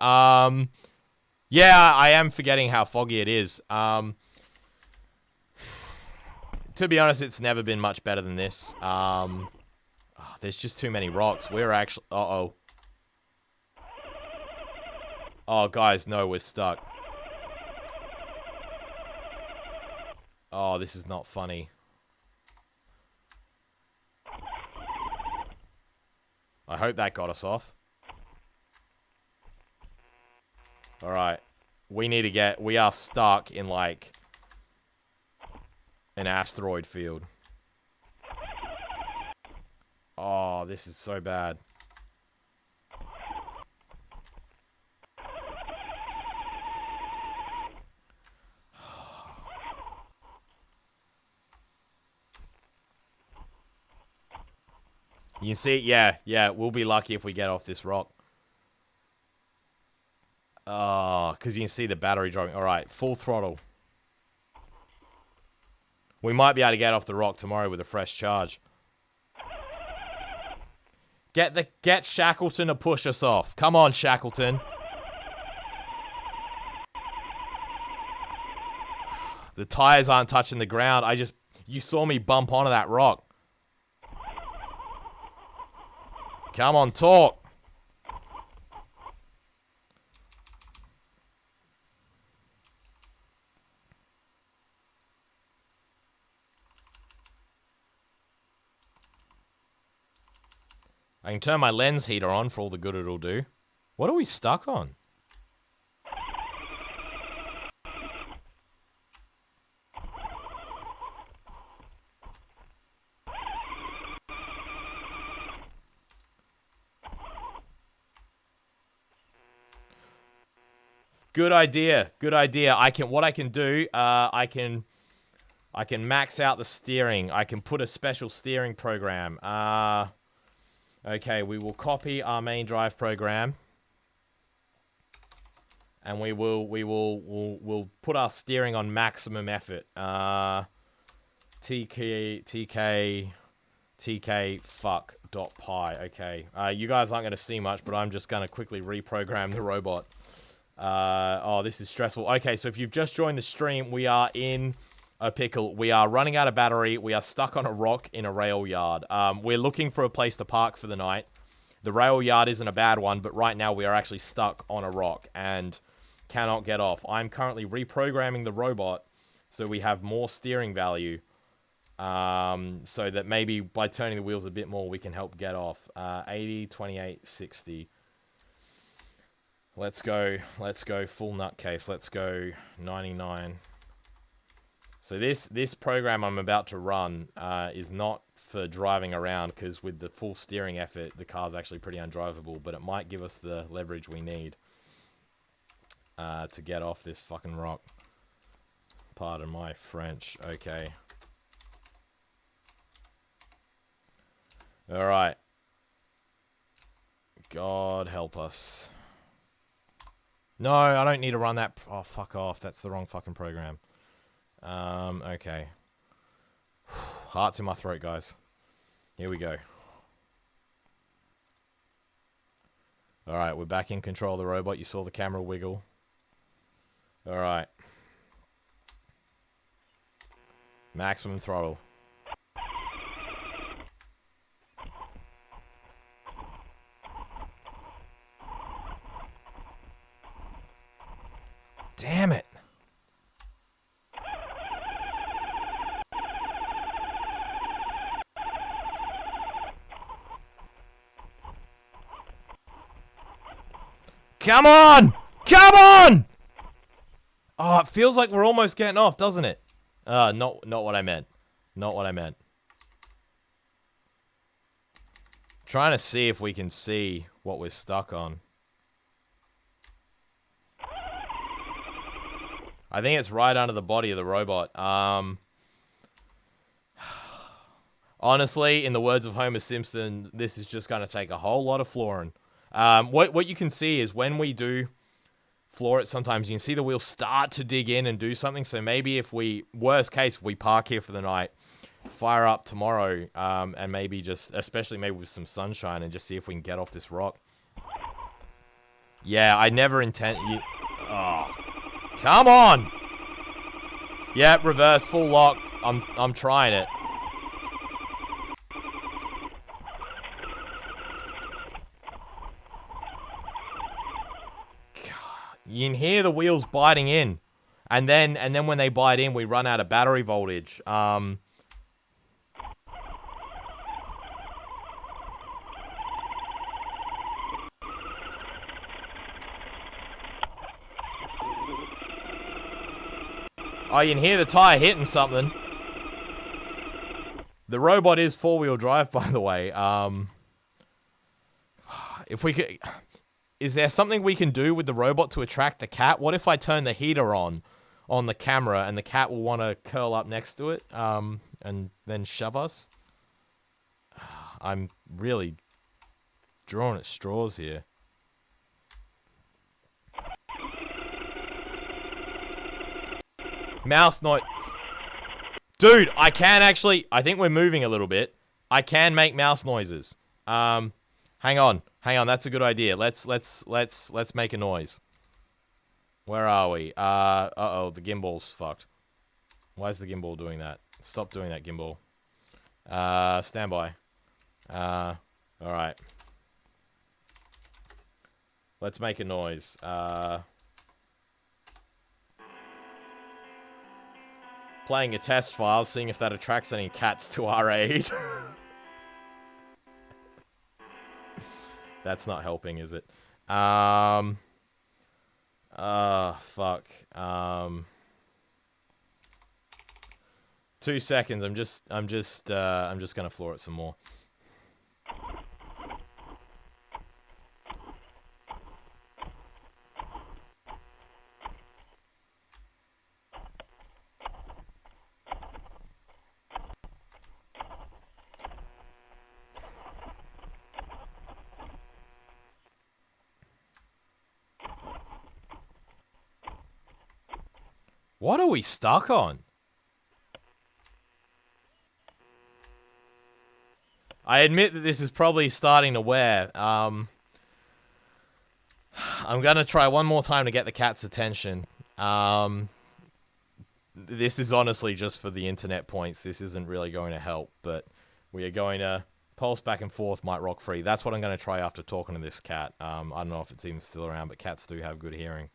Yeah, I am forgetting how foggy it is. To be honest, it's never been much better than this. Oh, there's just too many rocks. We're actually... Uh-oh. Oh, guys, no, we're stuck. Oh, this is not funny. I hope that got us off. Alright. We need to get... We are stuck in, like, an asteroid field. Oh, this is so bad. You can see, yeah, we'll be lucky if we get off this rock. Oh, because you can see the battery dropping. Alright, full throttle. We might be able to get off the rock tomorrow with a fresh charge. Get Shackleton to push us off. Come on, Shackleton. The tires aren't touching the ground. You saw me bump onto that rock. Come on, talk. I can turn my lens heater on for all the good it'll do. What are we stuck on? Good idea. Good idea. What I can do, I can max out the steering. I can put a special steering program. Okay, we will copy our main drive program. And we'll put our steering on maximum effort. TK fuck dot pi. Okay. You guys aren't going to see much, but I'm just going to quickly reprogram the robot. Oh, this is stressful. Okay, so if you've just joined the stream, we are in a pickle. We are running out of battery. We are stuck on a rock in a rail yard. We're looking for a place to park for the night. The rail yard isn't a bad one, but right now we are actually stuck on a rock and cannot get off. I'm currently reprogramming the robot so we have more steering value. So that maybe by turning the wheels a bit more, we can help get off. 80, 28, 60. Let's go full nutcase. Let's go 99. So this program I'm about to run is not for driving around, because with the full steering effort, the car's actually pretty undrivable, but it might give us the leverage we need to get off this fucking rock. Pardon my French. Okay. Alright. God help us. No, I don't need to run that. Oh, fuck off. That's the wrong fucking program. Okay. Hearts in my throat, guys. Here we go. Alright, we're back in control of the robot. You saw the camera wiggle. Alright. Maximum throttle. Damn it. Come on! Come on! Oh, it feels like we're almost getting off, doesn't it? Not what I meant. Not what I meant. Trying to see if we can see what we're stuck on. I think it's right under the body of the robot. Honestly, in the words of Homer Simpson, this is just going to take a whole lot of flooring. What you can see is when we do floor it, sometimes you can see the wheels start to dig in and do something. So maybe if we, worst case, if we park here for the night, fire up tomorrow, and maybe just, especially maybe with some sunshine, and just see if we can get off this rock. Yeah, I never intend... Oh. Come on! Yep, reverse, full lock. I'm trying it. You can hear the wheels biting in. And then when they bite in, we run out of battery voltage. Oh, you can hear the tire hitting something. The robot is four-wheel drive, by the way. If we could... Is there something we can do with the robot to attract the cat? What if I turn the heater on the camera and the cat will want to curl up next to it, and then shove us? I'm really drawing at straws here. Mouse noise. Dude, I can actually... I think we're moving a little bit. I can make mouse noises. Hang on. Hang on, that's a good idea. Let's make a noise. Where are we? Uh-oh, the gimbal's fucked. Why is the gimbal doing that? Stop doing that, gimbal. Stand by. Alright. Let's make a noise. Playing a test file, seeing if that attracts any cats to our aid. That's not helping, is it? Fuck. 2 seconds. I'm just gonna floor it some more. What are we stuck on? I admit that this is probably starting to wear. I'm gonna try one more time to get the cat's attention. This is honestly just for the internet points. This isn't really going to help, but we are going to pulse back and forth, might rock free. That's what I'm going to try after talking to this cat. I don't know if it's even still around, but cats do have good hearing.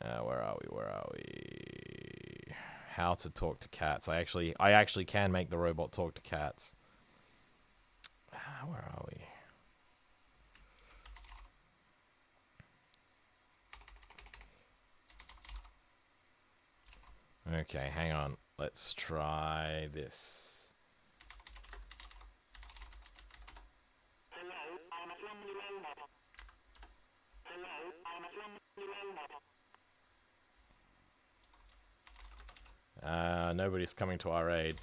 Where are we? How to talk to cats. I actually can make the robot talk to cats. Where are we? Okay, hang on. Let's try this. Nobody's coming to our aid.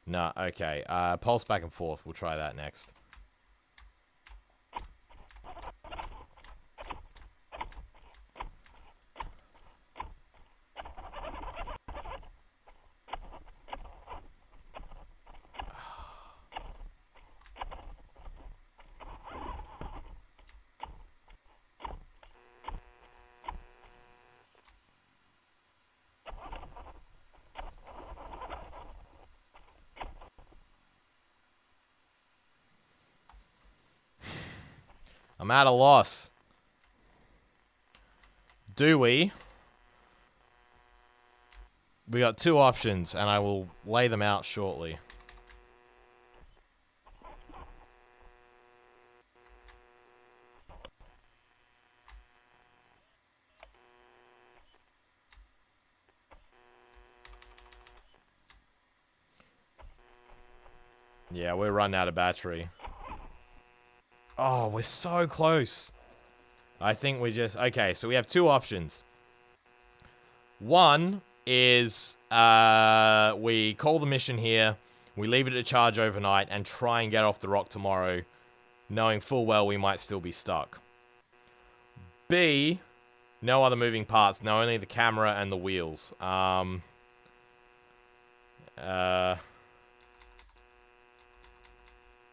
Nah, okay. Pulse back and forth. We'll try that next. I'm at a loss. Do we? We got two options, and I will lay them out shortly. Yeah, we're running out of battery. Oh, we're so close. I think we just... Okay, so we have two options. One is we call the mission here, we leave it to charge overnight, and try and get off the rock tomorrow, knowing full well we might still be stuck. B, no other moving parts, no, only the camera and the wheels.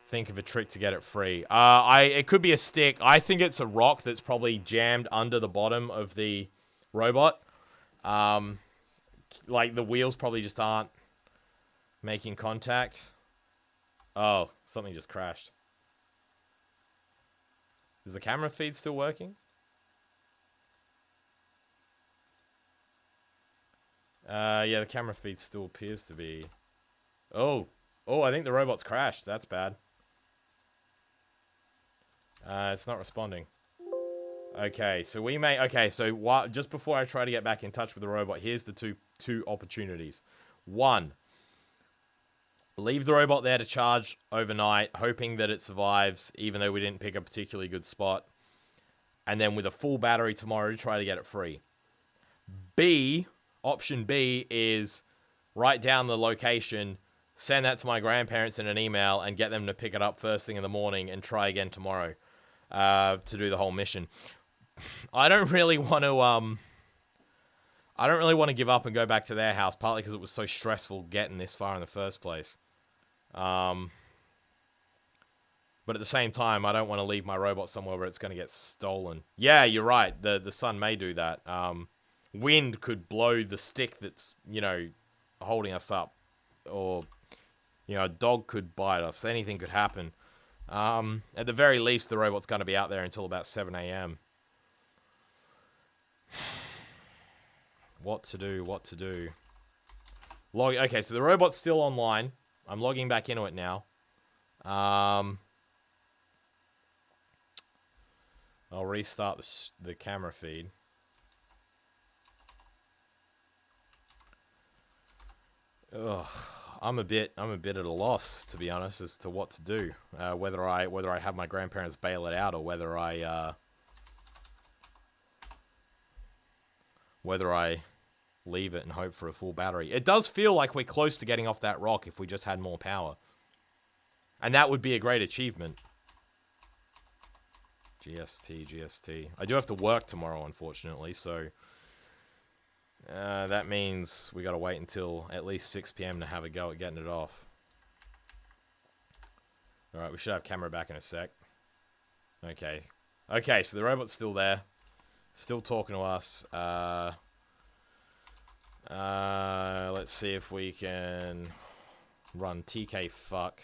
Think of a trick to get it free. It could be a stick. I think it's a rock that's probably jammed under the bottom of the robot. Like the wheels probably just aren't making contact. Oh, something just crashed. Is the camera feed still working? Yeah, the camera feed still appears to be... Oh, I think the robot's crashed. That's bad. It's not responding. Okay, so we may... Okay, so just before I try to get back in touch with the robot, here's the two opportunities. One, leave the robot there to charge overnight, hoping that it survives, even though we didn't pick a particularly good spot. And then with a full battery tomorrow, try to get it free. B, option B is write down the location, send that to my grandparents in an email, and get them to pick it up first thing in the morning and try again tomorrow to do the whole mission. I don't really want to give up and go back to their house, partly because it was so stressful getting this far in the first place. But at the same time, I don't want to leave my robot somewhere where it's going to get stolen. Yeah, you're right. The sun may do that. Wind could blow the stick that's, holding us up. Or, a dog could bite us. Anything could happen. At the very least, the robot's going to be out there until about 7 a.m. What to do? Okay, so the robot's still online. I'm logging back into it now. I'll restart the camera feed. Ugh, I'm a bit at a loss, to be honest, as to what to do. Whether I have my grandparents bail it out, or whether I leave it and hope for a full battery. It does feel like we're close to getting off that rock if we just had more power. And that would be a great achievement. GST. I do have to work tomorrow, unfortunately, so... that means we gotta wait until at least 6 PM to have a go at getting it off. Alright, we should have camera back in a sec. Okay. Okay, so the robot's still there. Still talking to us. Let's see if we can run TK fuck,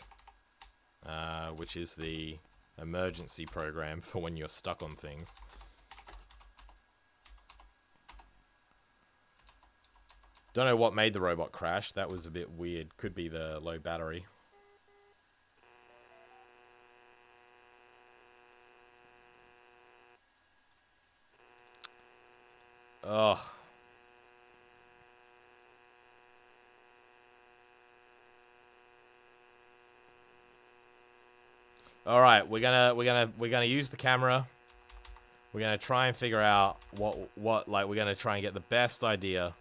which is the emergency program for when you're stuck on things. Don't know what made the robot crash. That was a bit weird. Could be the low battery. Ugh. All right, we're gonna use the camera. We're gonna try and figure out what like we're gonna try and get the best idea.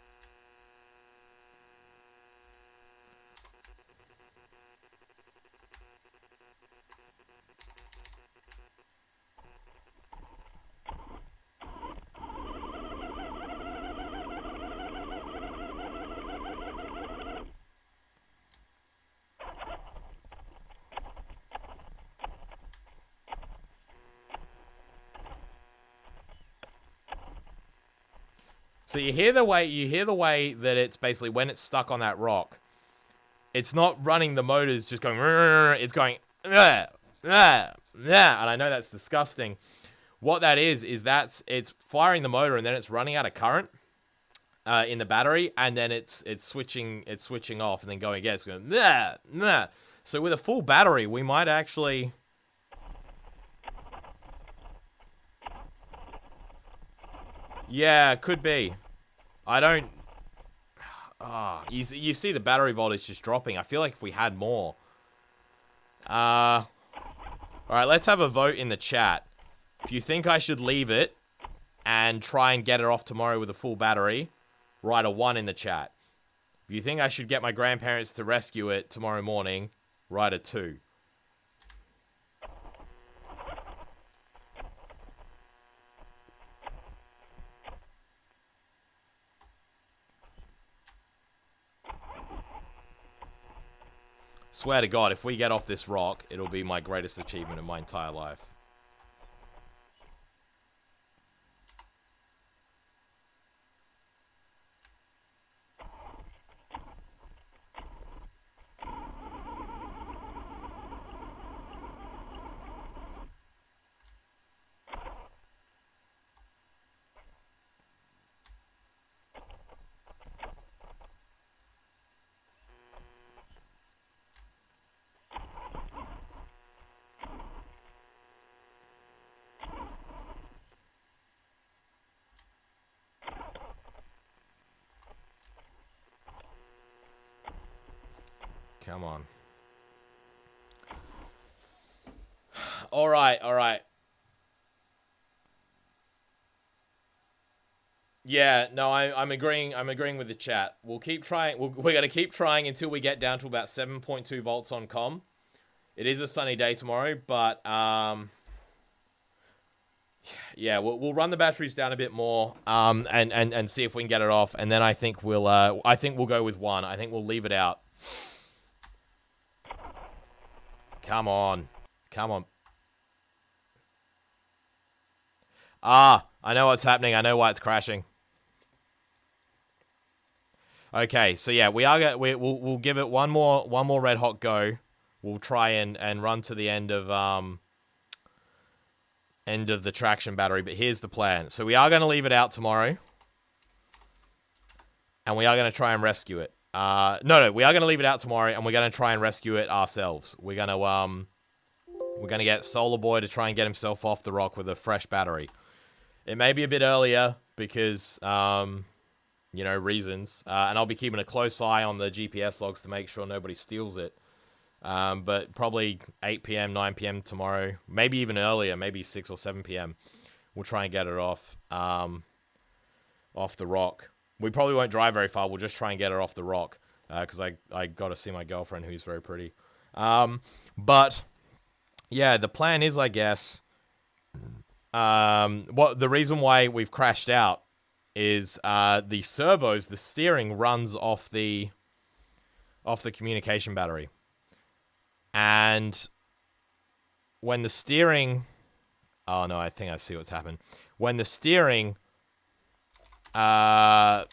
So you hear the way that it's basically when it's stuck on that rock, it's not running the motors just going, it's going, and I know that's disgusting. What that is it's firing the motor and then it's running out of current in the battery, and then it's switching off and then going again. It's going, So with a full battery, we might actually... Yeah, could be. I don't... you see the battery voltage just dropping. I feel like if we had more... Alright, let's have a vote in the chat. If you think I should leave it and try and get it off tomorrow with a full battery, write a 1 in the chat. If you think I should get my grandparents to rescue it tomorrow morning, write a 2. Swear to God, if we get off this rock, it'll be my greatest achievement in my entire life. Come on. All right. Yeah, no, I'm agreeing with the chat. We'll keep trying. We're going to keep trying until we get down to about 7.2 volts on comm. It is a sunny day tomorrow, but yeah, we'll run the batteries down a bit more and see if we can get it off, and then I think we'll go with 1. I think we'll leave it out. Come on. Ah, I know what's happening. I know why it's crashing. Okay, so yeah, we'll give it one more red hot go. We'll try and run to the end of the traction battery, but here's the plan. So we are going to leave it out tomorrow, and we are going to try and rescue it. No, we are going to leave it out tomorrow, and we're going to try and rescue it ourselves. We're going to get SOLARBOI to try and get himself off the rock with a fresh battery. It may be a bit earlier because, reasons. And I'll be keeping a close eye on the GPS logs to make sure nobody steals it. But probably 8 PM, 9 PM tomorrow. Maybe even earlier, maybe 6 or 7 PM. We'll try and get it off the rock. We probably won't drive very far. We'll just try and get her off the rock. Because I got to see my girlfriend, who's very pretty. But yeah, the plan is, I guess, what the reason why we've crashed out is the servos, the steering runs off the communication battery, and when the steering, oh no, I think I see what's happened. When the steering servo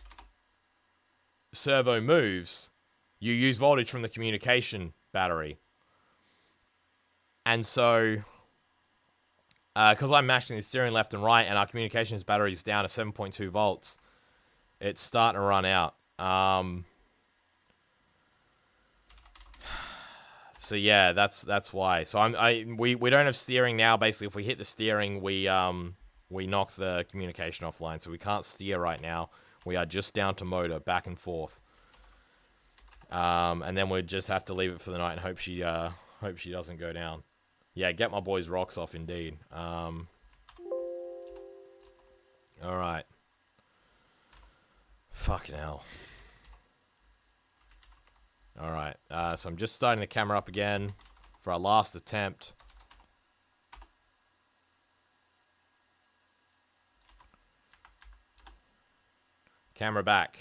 moves, you use voltage from the communication battery. And so, because I'm mashing the steering left and right, and our communications battery is down to 7.2 volts, it's starting to run out. So yeah, that's why. So we don't have steering now. Basically, if we hit the steering, we knock the communication offline, so we can't steer right now. We are just down to motor, back and forth. And then we just have to leave it for the night and hope she doesn't go down. Yeah, get my boy's rocks off, indeed. All right. Fucking hell. All right. So I'm just starting the camera up again for our last attempt. Camera back.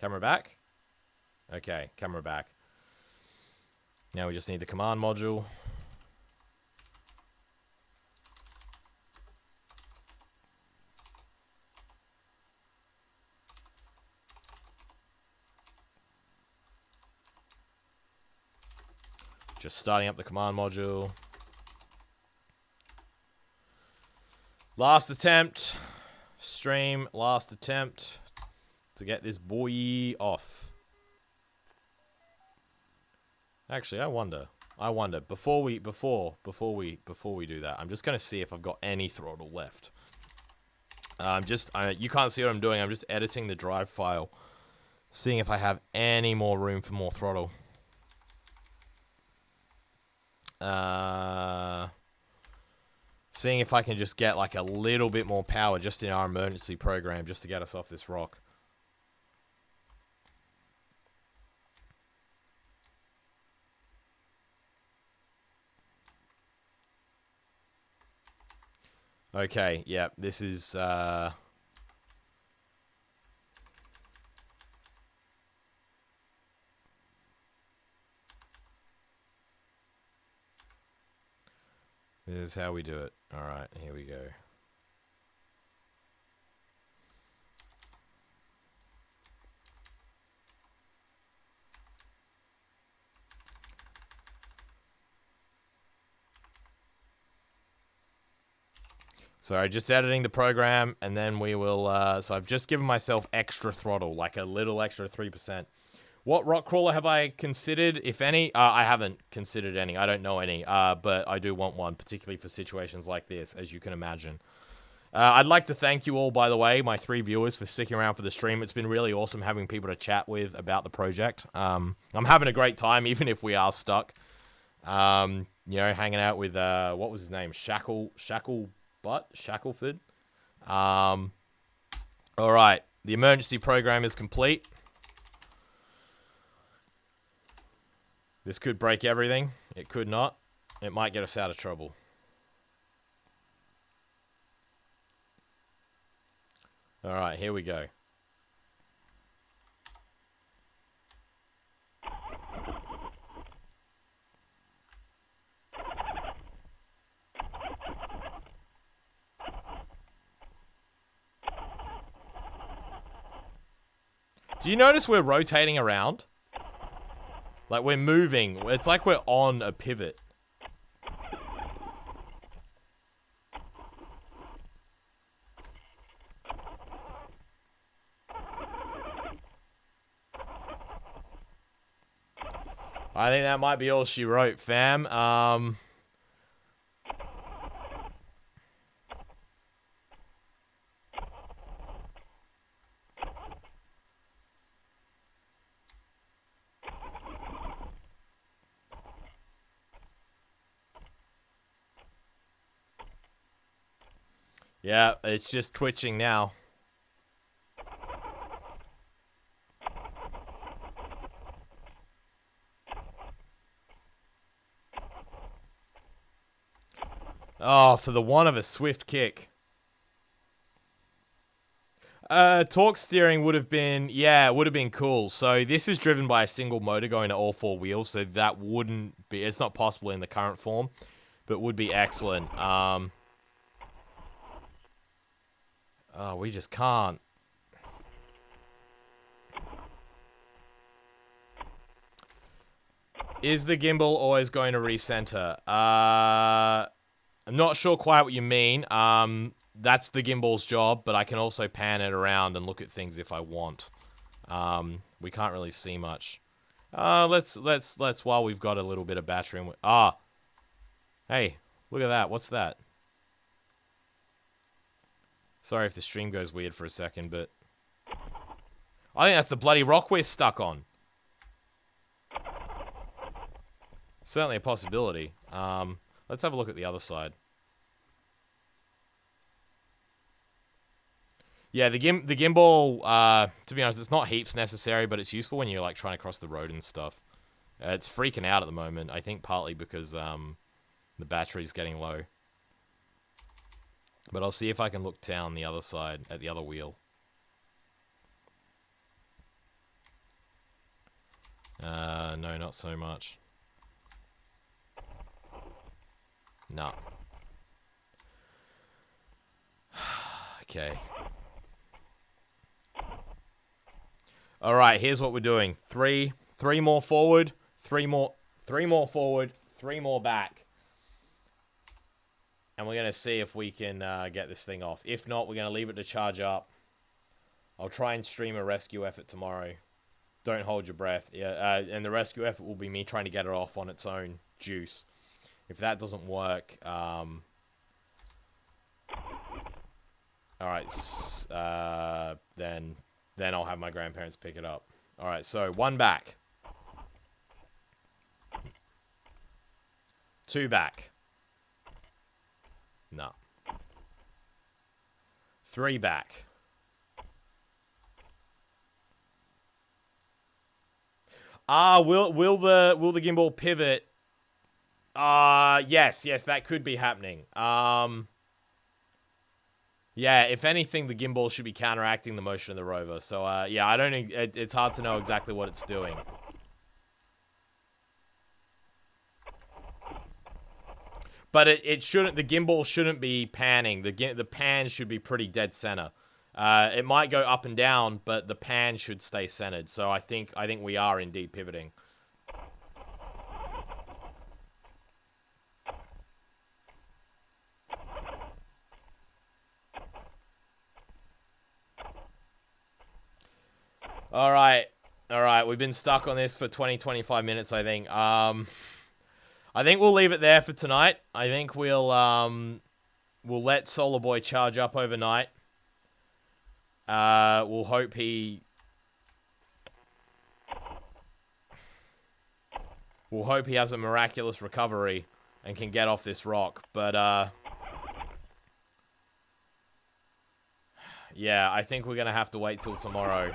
Camera back? Okay, camera back. Now we just need the command module. Just starting up the command module. Last attempt. Stream, last attempt to get this boy off. Actually, I wonder before we do that, I'm just gonna see if I've got any throttle left. You can't see what I'm doing. I'm just editing the drive file, seeing if I have any more room for more throttle. Seeing if I can just get like a little bit more power just in our emergency program just to get us off this rock. Okay, yeah, this is, this is how we do it. Alright, here we go. So just editing the program, and then we will, so I've just given myself extra throttle, like a little extra 3%. What rock crawler have I considered, if any? I haven't considered any. I don't know any, but I do want one, particularly for situations like this, as you can imagine. I'd like to thank you all, by the way, my 3 viewers, for sticking around for the stream. It's been really awesome having people to chat with about the project. I'm having a great time, even if we are stuck. You know, hanging out with, what was his name? Shackleford? Alright, the emergency program is complete. This could break everything. It could not. It might get us out of trouble. Alright, here we go. Do you notice we're rotating around? Like, we're moving. It's like we're on a pivot. I think that might be all she wrote, fam. Yeah, it's just twitching now. Oh, for the want of a swift kick. Torque steering would have been, yeah, it would have been cool. So this is driven by a single motor going to all four wheels, so that wouldn't be, it's not possible in the current form, but would be excellent. Oh, we just can't. Is the gimbal always going to recenter? I'm not sure quite what you mean. That's the gimbal's job, but I can also pan it around and look at things if I want. We can't really see much. Let's while we've got a little bit of battery. Hey, look at that. What's that? Sorry if the stream goes weird for a second, but I think that's the bloody rock we're stuck on. Certainly a possibility. Let's have a look at the other side. Yeah, the gimbal, to be honest, it's not heaps necessary, but it's useful when you're, like, trying to cross the road and stuff. It's freaking out at the moment, I think partly because, the battery's getting low. But I'll see if I can look down the other side, at the other wheel. No, not so much. No. Okay. Alright, here's what we're doing. Three more forward, three more forward, three more back. And we're going to see if we can get this thing off. If not, we're going to leave it to charge up. I'll try and stream a rescue effort tomorrow. Don't hold your breath. Yeah, and the rescue effort will be me trying to get it off on its own juice. If that doesn't work, alright, then I'll have my grandparents pick it up. Alright, so one back. Two back. No. Three back. Will the gimbal pivot? Yes, that could be happening. Yeah, if anything, the gimbal should be counteracting the motion of the rover. So, yeah, I don't. It's hard to know exactly what it's doing. But it shouldn't. The gimbal shouldn't be panning. The pan should be pretty dead center. It might go up and down, but the pan should stay centered. So I think we are indeed pivoting. Alright, we've been stuck on this for 20-25 minutes, I think. I think we'll leave it there for tonight. I think we'll let SOLARBOI charge up overnight. We'll hope he has a miraculous recovery and can get off this rock, but yeah, I think we're gonna have to wait till tomorrow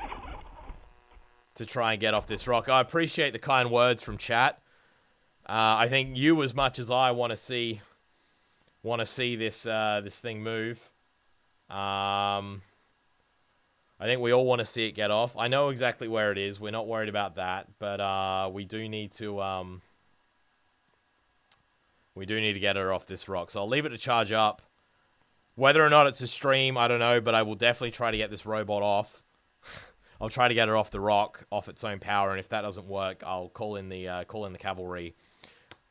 to try and get off this rock. I appreciate the kind words from chat. I think you, as much as I, want to see this this thing move. I think we all want to see it get off. I know exactly where it is. We're not worried about that, but we do need to get her off this rock. So I'll leave it to charge up. Whether or not it's a stream, I don't know, but I will definitely try to get this robot off. I'll try to get her off the rock, off its own power, and if that doesn't work, I'll call in the cavalry,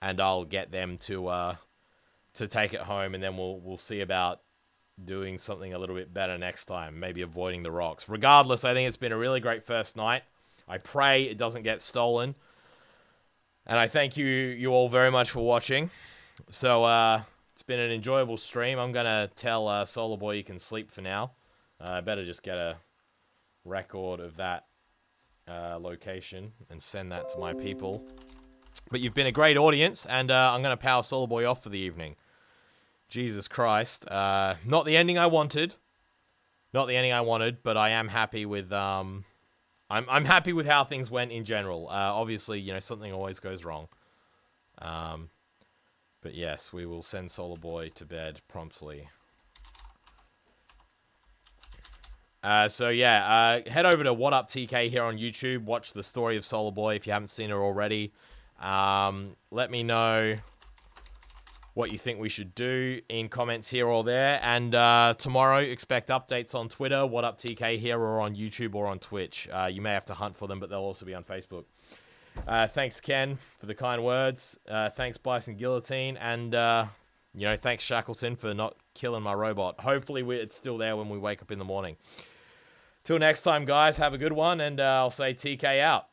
and I'll get them to take it home, and then we'll see about doing something a little bit better next time, maybe avoiding the rocks. Regardless, I think it's been a really great first night. I pray it doesn't get stolen, and I thank you all very much for watching. So it's been an enjoyable stream. I'm gonna tell SOLARBOI you can sleep for now. I better just get a record of that location and send that to my people. But you've been a great audience, and I'm going to power SOLARBOI off for the evening. Jesus Christ. Not the ending I wanted. Not the ending I wanted, but I am happy with I'm happy with how things went in general. Obviously, you know, something always goes wrong. But yes, we will send SOLARBOI to bed promptly. So yeah, head over to What Up TK here on YouTube. Watch the story of SOLARBOI if you haven't seen it already. Let me know what you think we should do in comments here or there. And tomorrow, expect updates on Twitter, What Up TK here, or on YouTube or on Twitch. You may have to hunt for them, but they'll also be on Facebook. Thanks, Ken, for the kind words. Thanks, Bison Guillotine. And, thanks, Shackleton, for not killing my robot. Hopefully, it's still there when we wake up in the morning. Till next time, guys, have a good one, and I'll say TK out.